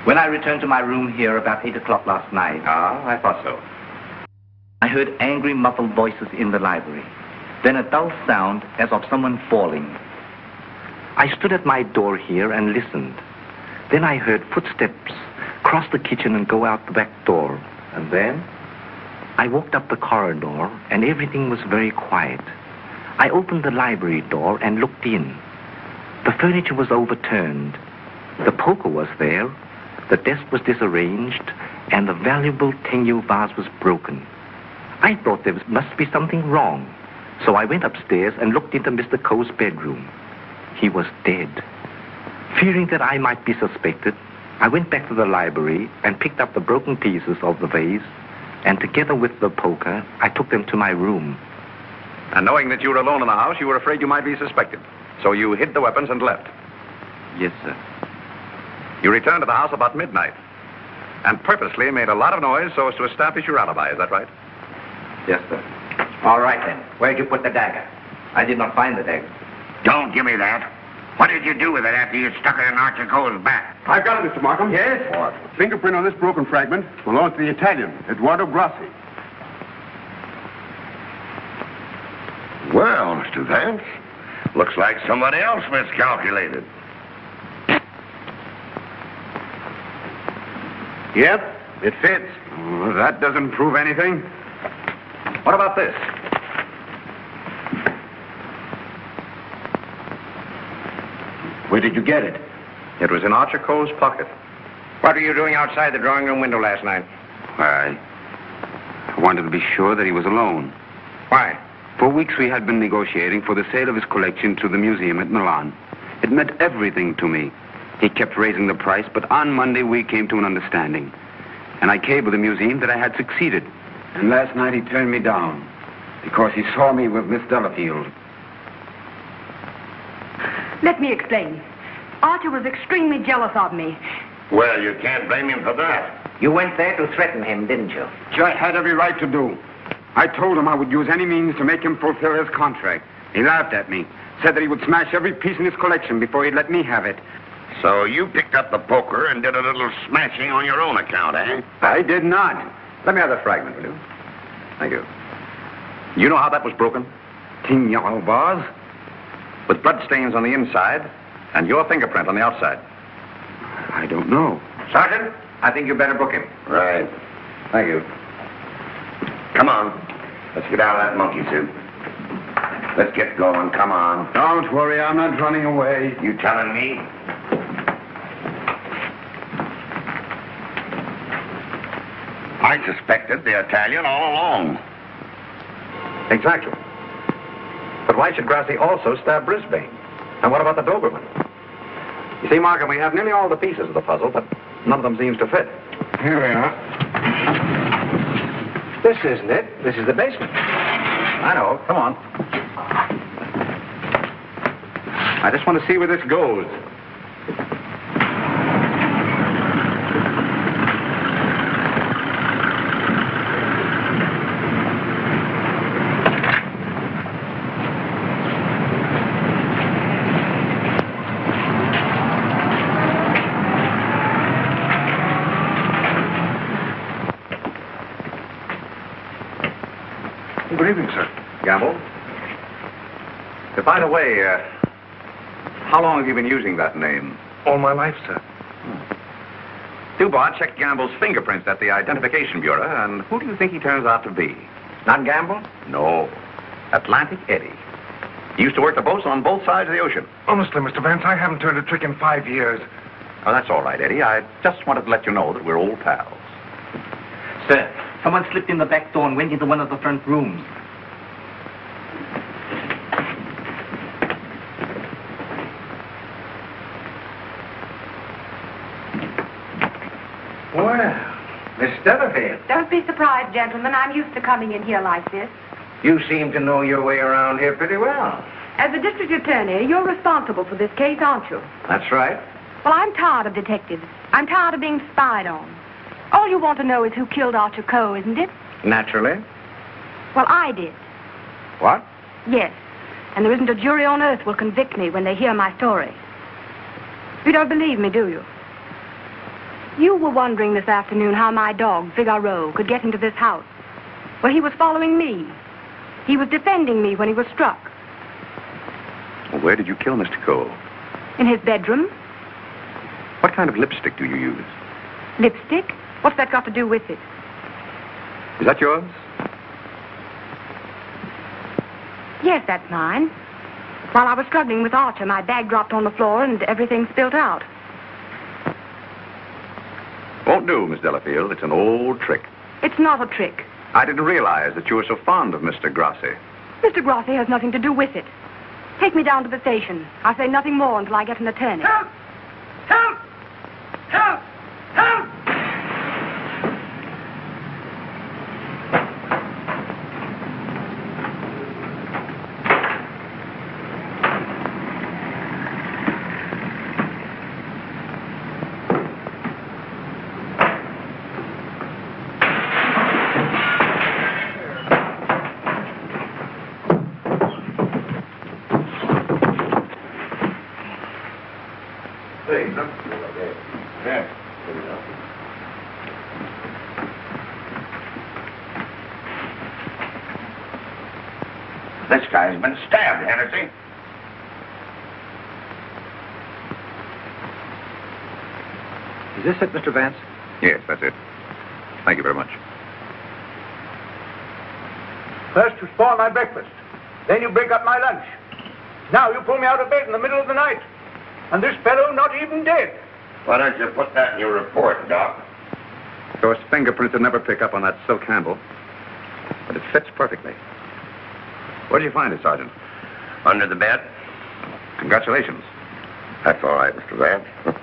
J: When I returned to my room here about 8 o'clock last night...
F: Ah, I thought so.
J: I heard angry, muffled voices in the library. Then a dull sound as of someone falling. I stood at my door here and listened. Then I heard footsteps cross the kitchen and go out the back door.
D: And then?
J: I walked up the corridor, and everything was very quiet. I opened the library door and looked in. The furniture was overturned. The poker was there. The desk was disarranged, and the valuable Tengu vase was broken. I thought there must be something wrong, so I went upstairs and looked into Mr. Coe's bedroom. He was dead. Fearing that I might be suspected, I went back to the library and picked up the broken pieces of the vase, and together with the poker, I took them to my room.
D: And knowing that you were alone in the house, you were afraid you might be suspected. So you hid the weapons and left.
J: Yes, sir.
D: You returned to the house about midnight and purposely made a lot of noise so as to establish your alibi. Is that right?
J: Yes, sir. All right, then. Where'd you put the dagger? I did not find the dagger.
H: Don't give me that. What did you do with it after you stuck it in Archie Cole's back?
G: I've got it, Mr. Markham.
H: Yes?
G: What? Fingerprint on this broken fragment belongs to the Italian, Eduardo Grassi.
H: Well, Mr. Vance, looks like somebody else miscalculated.
G: Yep, it fits. That doesn't prove anything.
D: What about this?
G: Where did you get it?
D: It was in Archer Cole's pocket.
F: What were you doing outside the drawing room window last night?
G: I wanted to be sure that he was alone.
F: Why?
G: For weeks we had been negotiating for the sale of his collection to the museum at Milan. It meant everything to me. He kept raising the price, but on Monday we came to an understanding. And I cabled the museum that I had succeeded. And last night he turned me down because he saw me with Miss Delafield.
N: Let me explain. Archer was extremely jealous of me.
H: Well, you can't blame him for that.
F: You went there to threaten him, didn't you?
G: Which I had every right to do. I told him I would use any means to make him fulfill his contract. He laughed at me, said that he would smash every piece in his collection before he'd let me have it.
H: So you picked up the poker and did a little smashing on your own account, eh?
G: I did not.
D: Let me have the fragment, will you? Thank you. You know how that was broken?
G: Tignol vase?
D: With blood stains on the inside and your fingerprint on the outside.
G: I don't know.
D: Sergeant, I think you better book him.
H: Right.
D: Thank you.
H: Come on. Let's get out of that monkey suit. Let's get going. Come on.
G: Don't worry, I'm not running away.
H: You telling me? I suspected the Italian all along.
D: Exactly. But why should Grassi also stab Brisbane? And what about the Doberman? You see, Markham, we have nearly all the pieces of the puzzle, but none of them seems to fit.
K: Here we are. This isn't it. This is the basement.
D: I know. Come on. I just want to see where this goes.
I: Good evening, sir.
D: Gamble? By the way, how long have you been using that name?
I: All my life, sir.
D: Dubois checked Gamble's fingerprints at the Identification Bureau, and who do you think he turns out to be?
J: Not Gamble?
D: No. Atlantic Eddie. He used to work the boats on both sides of the ocean.
I: Honestly, Mr. Vance, I haven't turned a trick in 5 years.
D: Oh, that's all right, Eddie. I just wanted to let you know that we're old pals.
J: Sir, someone slipped in the back door and went into one of the front rooms.
F: Well, Miss Delafield,
N: Don't be surprised, gentlemen. I'm used to coming in here like this.
F: you seem to know your way around here pretty well.
N: As the district attorney, you're responsible for this case, aren't you?
F: That's right.
N: Well, I'm tired of detectives. I'm tired of being spied on. All you want to know is who killed Archer Coe, isn't it?
F: Naturally.
N: Well, I did.
F: What?
N: Yes. And there isn't a jury on earth will convict me when they hear my story. You don't believe me, do you? You were wondering this afternoon how my dog, Figaro, could get into this house. Well, he was following me. He was defending me when he was struck.
D: Well, where did you kill Mr. Cole?
N: In his bedroom.
D: What kind of lipstick do you use?
N: Lipstick? What's that got to do with it?
D: Is that yours?
N: Yes, that's mine. While I was struggling with Archer, my bag dropped on the floor and everything spilled out.
D: Won't do, Miss Delafield. It's an old trick.
N: It's not a trick.
D: I didn't realize that you were so fond of Mr. Grassi.
N: Mr. Grassi has nothing to do with it. Take me down to the station. I'll say nothing more until I get an attorney.
K: Help! Help! Help! Help!
H: This guy's been stabbed, Hennessy.
D: Is this it, Mr. Vance? Yes, that's it. Thank you very much.
K: First you spoil my breakfast. Then you break up my lunch. Now you pull me out of bed in the middle of the night. And this fellow not even dead.
H: Why don't you put that in your report, Doc?
D: Those fingerprints would never pick up on that silk handle. But it fits perfectly. Where did you find it, Sergeant?
H: Under the bed.
D: Congratulations.
H: That's all right, Mr. Vance.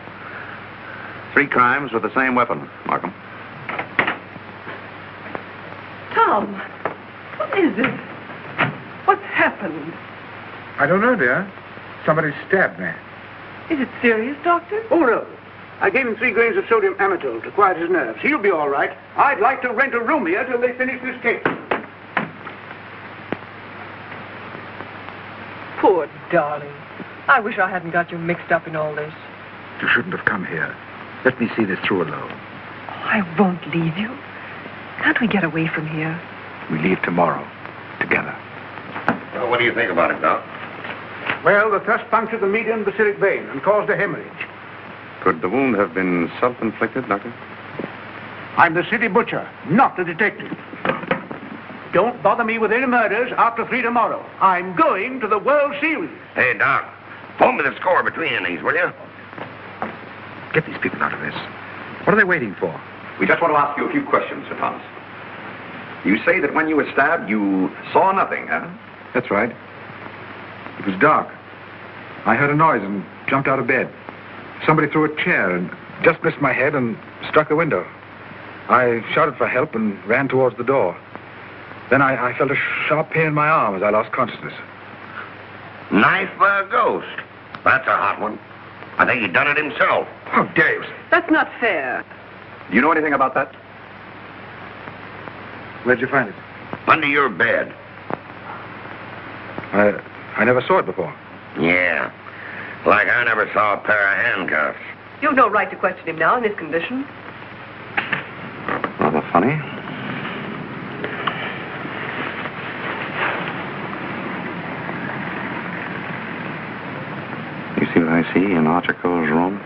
D: 3 crimes with the same weapon, Markham.
L: Tom, what is it? What's happened?
K: I don't know, dear. Somebody stabbed me.
L: Is it serious, Doctor?
K: Oh, no. I gave him 3 grains of sodium amytal to quiet his nerves. He'll be all right. I'd like to rent a room here till they finish this case.
L: Poor darling. I wish I hadn't got you mixed up in all this.
K: You shouldn't have come here. Let me see this through alone.
L: I won't leave you. Can't we get away from here?
K: We leave tomorrow. Together.
H: Well, what do you think about it, Doc?
K: Well, the thrust punctured the median basilic vein and caused a hemorrhage.
D: Could the wound have been self-inflicted, Doctor?
K: I'm the city butcher, not the detective. Don't bother me with any murders after 3 tomorrow. I'm going to the World Series.
H: Hey, Doc, pull me the score between these, will you?
K: Get these people out of this. What are they waiting for?
D: We just want to ask you a few questions, Sir Thomas. You say that when you were stabbed, you saw nothing, huh?
K: That's right. It was dark. I heard a noise and jumped out of bed. Somebody threw a chair and just missed my head and struck the window. I shouted for help and ran towards the door. Then I felt a sharp pain in my arm as I lost consciousness.
H: Knife by a ghost. That's a hot one. I think he done it himself.
K: How dare you?
L: That's not fair.
D: Do you know anything about that?
K: Where'd you find it?
H: Under your bed.
K: I never saw it before.
H: Yeah. Like I never saw a pair of handcuffs.
L: You've no right to question him now in this condition.
D: Rather funny. You see what I see in Archer Cole's room?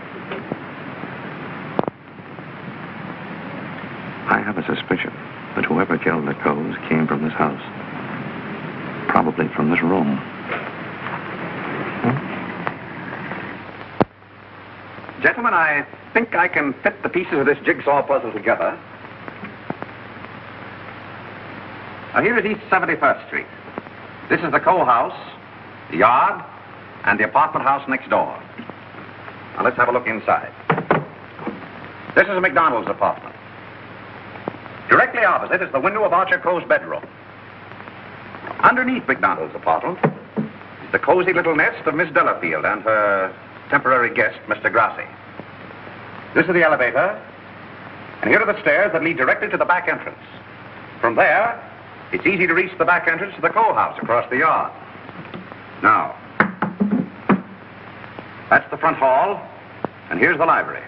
D: I have a suspicion that whoever killed the Coles came from this house. Probably from this room. Gentlemen, I think I can fit the pieces of this jigsaw puzzle together. Now, here is East 71st Street. This is the Cole house, the yard, and the apartment house next door. Now, let's have a look inside. This is McDonald's apartment. Directly opposite is the window of Archer Cole's bedroom. Underneath McDonald's apartment is the cozy little nest of Miss Delafield and her temporary guest, Mr. Grassi. This is the elevator, and here are the stairs that lead directly to the back entrance. From there, it's easy to reach the back entrance to the Cole house across the yard. Now, that's the front hall, and here's the library.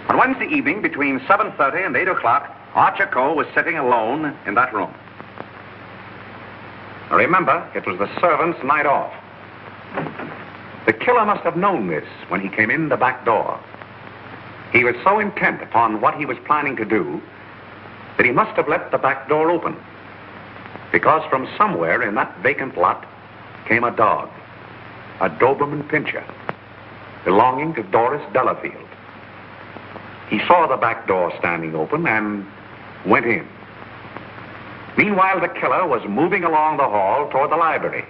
D: On Wednesday evening, between 7:30 and 8 o'clock, Archer Cole was sitting alone in that room. Now remember, it was the servant's night off. The killer must have known this when he came in the back door. He was so intent upon what he was planning to do that he must have left the back door open, because from somewhere in that vacant lot came a dog, a Doberman Pinscher, belonging to Doris Delafield. He saw the back door standing open and went in. Meanwhile, the killer was moving along the hall toward the library,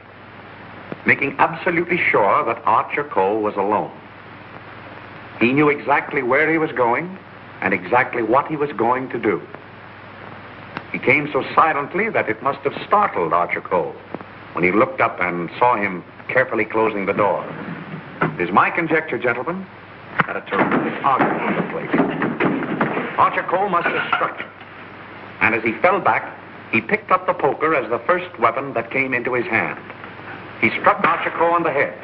D: making absolutely sure that Archer Cole was alone. He knew exactly where he was going and exactly what he was going to do. He came so silently that it must have startled Archer Cole when he looked up and saw him carefully closing the door. It is my conjecture, gentlemen, that a terrific argument took place. Archer Cole must have struck him, and as he fell back, he picked up the poker as the first weapon that came into his hand. He struck Archer Cole on the head.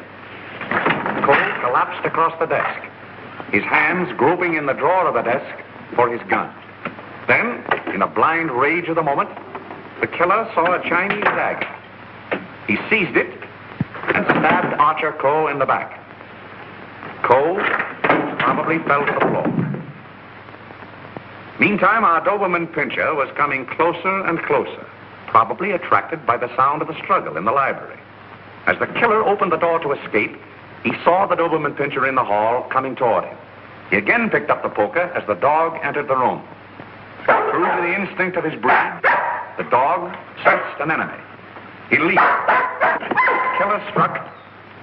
D: Cole collapsed across the desk, his hands groping in the drawer of the desk for his gun. Then, in a blind rage of the moment, the killer saw a Chinese dagger. He seized it and stabbed Archer Cole in the back. Cole probably fell to the floor. Meantime, our Doberman Pinscher was coming closer and closer, probably attracted by the sound of the struggle in the library. As the killer opened the door to escape, he saw the Doberman Pinscher in the hall coming toward him. He again picked up the poker as the dog entered the room. True to the instinct of his breed, the dog sensed an enemy. He leaped. The killer struck,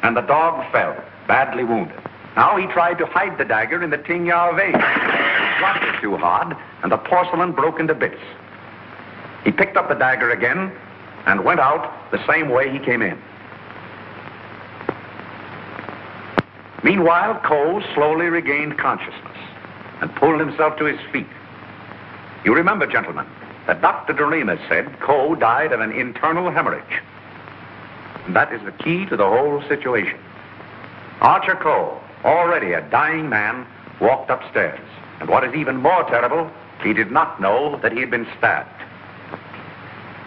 D: and the dog fell, badly wounded. Now he tried to hide the dagger in the Tingya vase. He dropped it too hard, and the porcelain broke into bits. He picked up the dagger again and went out the same way he came in. Meanwhile, Cole slowly regained consciousness and pulled himself to his feet. You remember, gentlemen, that Dr. Doremus said Cole died of an internal hemorrhage. And that is the key to the whole situation. Archer Cole, already a dying man, walked upstairs. And what is even more terrible, he did not know that he had been stabbed.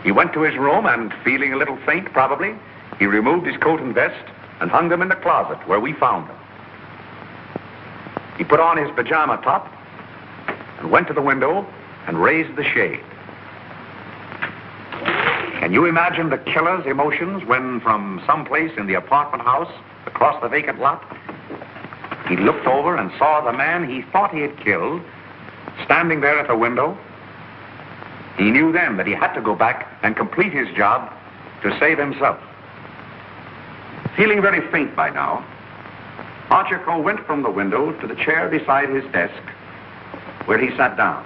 D: He went to his room and, feeling a little faint probably, he removed his coat and vest and hung them in the closet where we found them. He put on his pajama top and went to the window and raised the shade. Can you imagine the killer's emotions when, from someplace in the apartment house across the vacant lot, he looked over and saw the man he thought he had killed standing there at the window? He knew then that he had to go back and complete his job to save himself. Feeling very faint by now, Archer Cole went from the window to the chair beside his desk, where he sat down.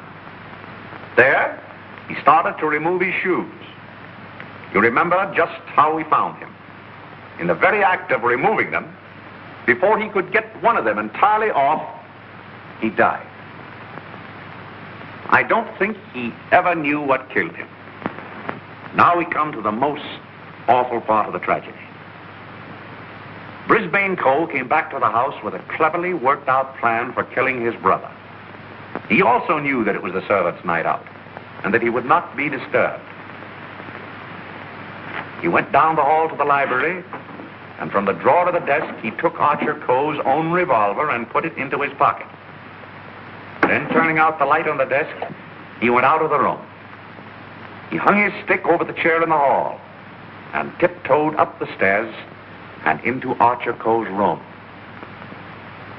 D: There, he started to remove his shoes. You remember just how we found him. In the very act of removing them, before he could get one of them entirely off, he died. I don't think he ever knew what killed him. Now we come to the most awful part of the tragedy. Brisbane Cole came back to the house with a cleverly worked out plan for killing his brother. He also knew that it was the servants' night out and that he would not be disturbed. He went down the hall to the library, and from the drawer of the desk, he took Archer Cole's own revolver and put it into his pocket. Then, turning out the light on the desk, he went out of the room. He hung his stick over the chair in the hall and tiptoed up the stairs and into Archer Cole's room.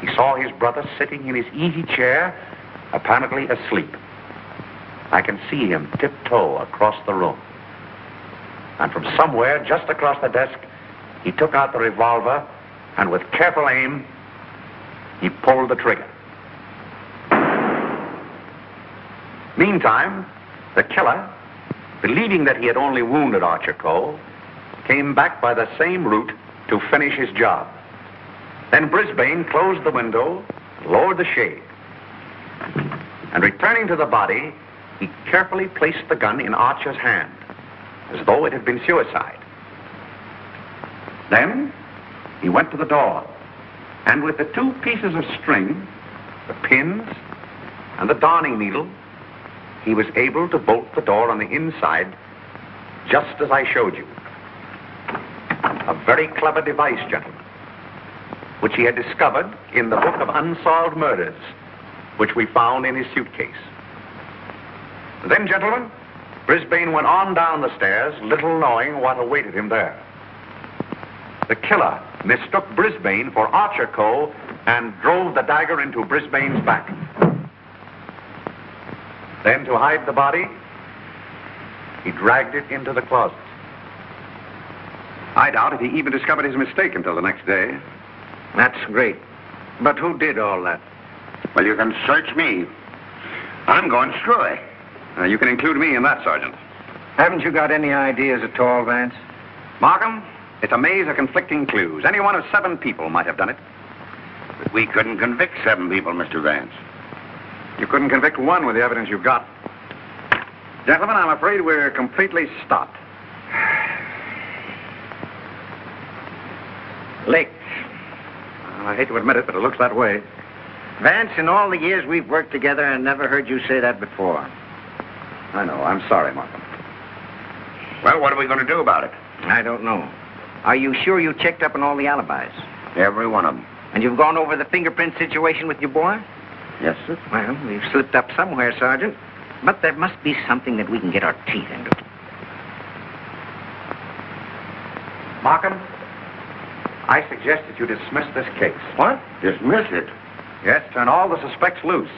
D: He saw his brother sitting in his easy chair, apparently asleep. I can see him tiptoe across the room. And from somewhere just across the desk, he took out the revolver and with careful aim, he pulled the trigger. Meantime, the killer, believing that he had only wounded Archer Cole, came back by the same route to finish his job. Then Brisbane closed the window, lowered the shade, and returning to the body, he carefully placed the gun in Archer's hand, as though it had been suicide. Then he went to the door, and with the two pieces of string, the pins, and the darning needle, he was able to bolt the door on the inside, just as I showed you. A very clever device, gentlemen. which he had discovered in the book of unsolved murders, which we found in his suitcase. Then, gentlemen, Brisbane went on down the stairs, little knowing what awaited him there. The killer mistook Brisbane for Archer Coe and drove the dagger into Brisbane's back. Then, to hide the body, he dragged it into the closet. I doubt if he even discovered his mistake until the next day.
Q: That's great. But who did all that?
H: Well, you can search me. I'm going screwy.
D: You can include me in that, Sergeant.
Q: Haven't you got any ideas at all, Vance?
D: Markham, it's a maze of conflicting clues. Any one of 7 people might have done it.
H: But we couldn't convict 7 people, Mr. Vance.
D: You couldn't convict 1 with the evidence you've got. Gentlemen, I'm afraid we're completely stopped.
Q: Licked.
D: I hate to admit it, but it looks that way.
Q: Vance, in all the years we've worked together, I never heard you say that before.
D: I know. I'm sorry, Markham.
H: Well, what are we going to do about it?
Q: I don't know. Are you sure you checked up on all the alibis?
H: Every one of them.
Q: And you've gone over the fingerprint situation with your boy?
H: Yes, sir.
Q: Well, we've slipped up somewhere, Sergeant. But there must be something that we can get our teeth into.
D: Markham, I suggest that you dismiss this case.
H: What? Dismiss it?
D: Yes, turn all the suspects loose.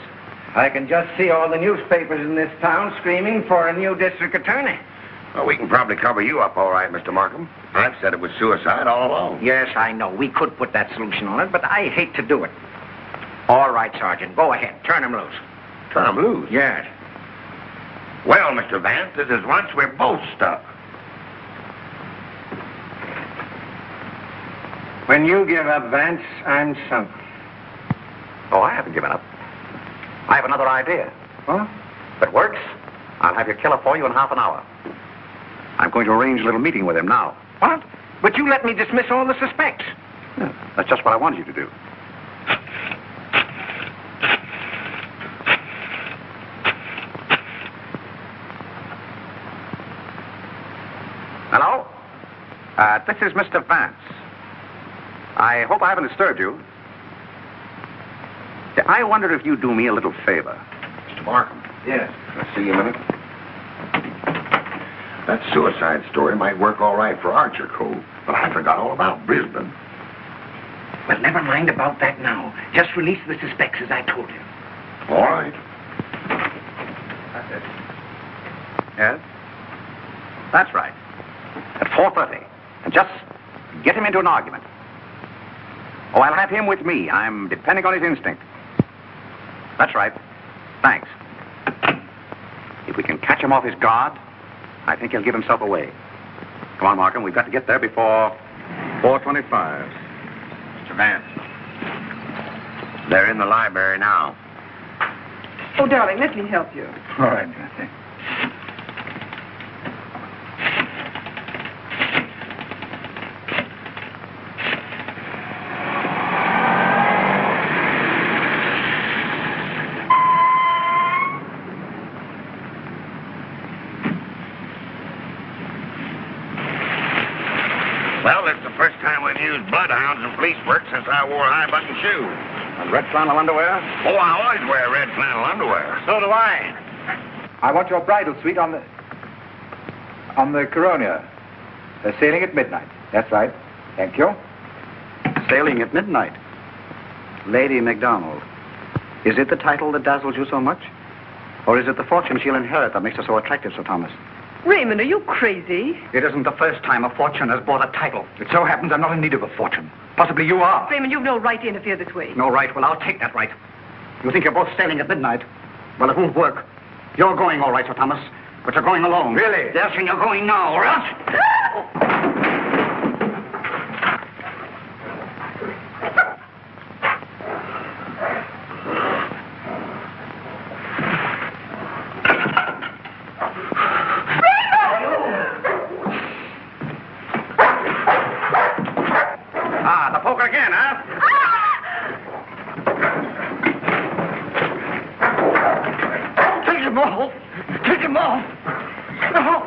Q: I can just see all the newspapers in this town screaming for a new district attorney.
H: Well, we can probably cover you up all right, Mr. Markham. I've said it was suicide all along.
Q: Yes, I know. We could put that solution on it, but I hate to do it. All right, Sergeant. Go ahead. Turn him loose.
H: Turn him loose?
Q: Yes.
H: Well, Mr. Vance, this is once we're both stuck.
Q: When you give up, Vance, I'm sunk.
D: Oh, I haven't given up. I have another idea.
Q: Huh?
D: If it works, I'll have your killer for you in half an hour. I'm going to arrange a little meeting with him now.
Q: What? But you let me dismiss all the suspects.
D: Yeah, that's just what I wanted you to do. Hello? This is Mr. Vance. I hope I haven't disturbed you. I wondered if you'd do me a little favor.
H: Mr. Markham.
Q: Yes.
H: Can I see you a minute? That suicide story might work all right for Archer Coe, but I forgot all about Brisbane.
Q: Well, never mind about that now. Just release the suspects as I told you.
H: All right.
D: That's it. Yes? That's right. At 4:30. And just get him into an argument. Oh, I'll have him with me. I'm depending on his instinct. That's right. Thanks. If we can catch him off his guard, I think he'll give himself away. Come on, Markham. We've got to get there before 4:25.
H: Mr. Vance. They're in the library now.
L: Oh, darling, let me help you.
Q: All right, Kathy.
H: Well, it's the first time we've used bloodhounds in police work since I wore high-button shoes.
D: And red flannel underwear?
H: Oh, I always wear red flannel underwear.
Q: So do I.
R: I want your bridal suite on the Coronia. They're sailing at midnight. That's right. Thank you.
D: Sailing at midnight.
Q: Lady MacDonald. Is it the title that dazzles you so much? Or is it the fortune she'll inherit that makes her so attractive, Sir Thomas?
L: Raymond, are you crazy?
Q: It isn't the first time a fortune has bought a title. It so happens I'm not in need of a fortune. Possibly you are.
L: Raymond, you've no right to interfere this way.
Q: No right? Well, I'll take that right. You think you're both sailing at midnight? Well, it won't work. You're going all right, Sir Thomas, but you're going alone.
R: Really?
Q: Yes, and you're going now, or else...
D: The poker again, huh?
Q: Take him off! Take him off! No!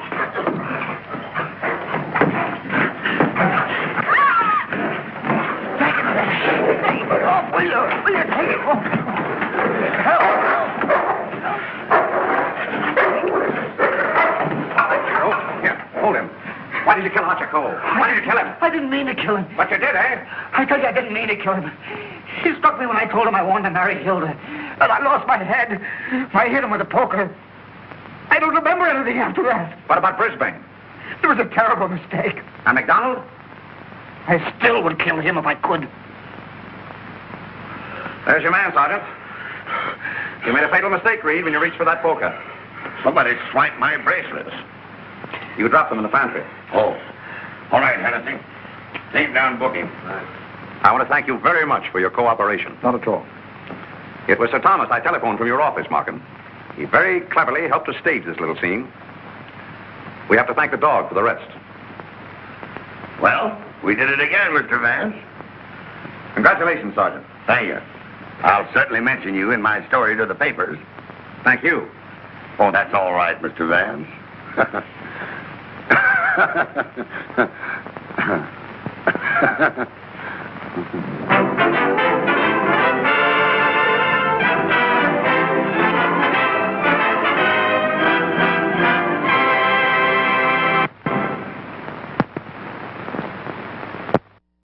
D: Why did you kill Archer Cole? Why did you kill him?
K: I didn't mean to kill him.
D: But you did, eh?
K: I tell you, I didn't mean to kill him. He struck me when I told him I wanted to marry Hilda. And I lost my head. I hit him with a poker. I don't remember anything after that.
D: What about Brisbane?
K: It was a terrible mistake.
D: And McDonald?
K: I still would kill him if I could.
D: There's your man, Sergeant. You made a fatal mistake, Reed, when you reached for that poker.
H: Somebody swiped my bracelets.
D: You dropped them in the pantry.
H: Oh. All right, Hennessy. Take down booking.
D: I want to thank you very much for your cooperation.
E: Not at all.
D: It was Sir Thomas I telephoned from your office, Markham. He very cleverly helped us stage this little scene. We have to thank the dog for the rest.
H: Well, we did it again, Mr. Vance.
D: Congratulations, Sergeant.
H: Thank you. I'll certainly mention you in my story to the papers.
D: Thank you.
H: Oh, that's all right, Mr. Vance.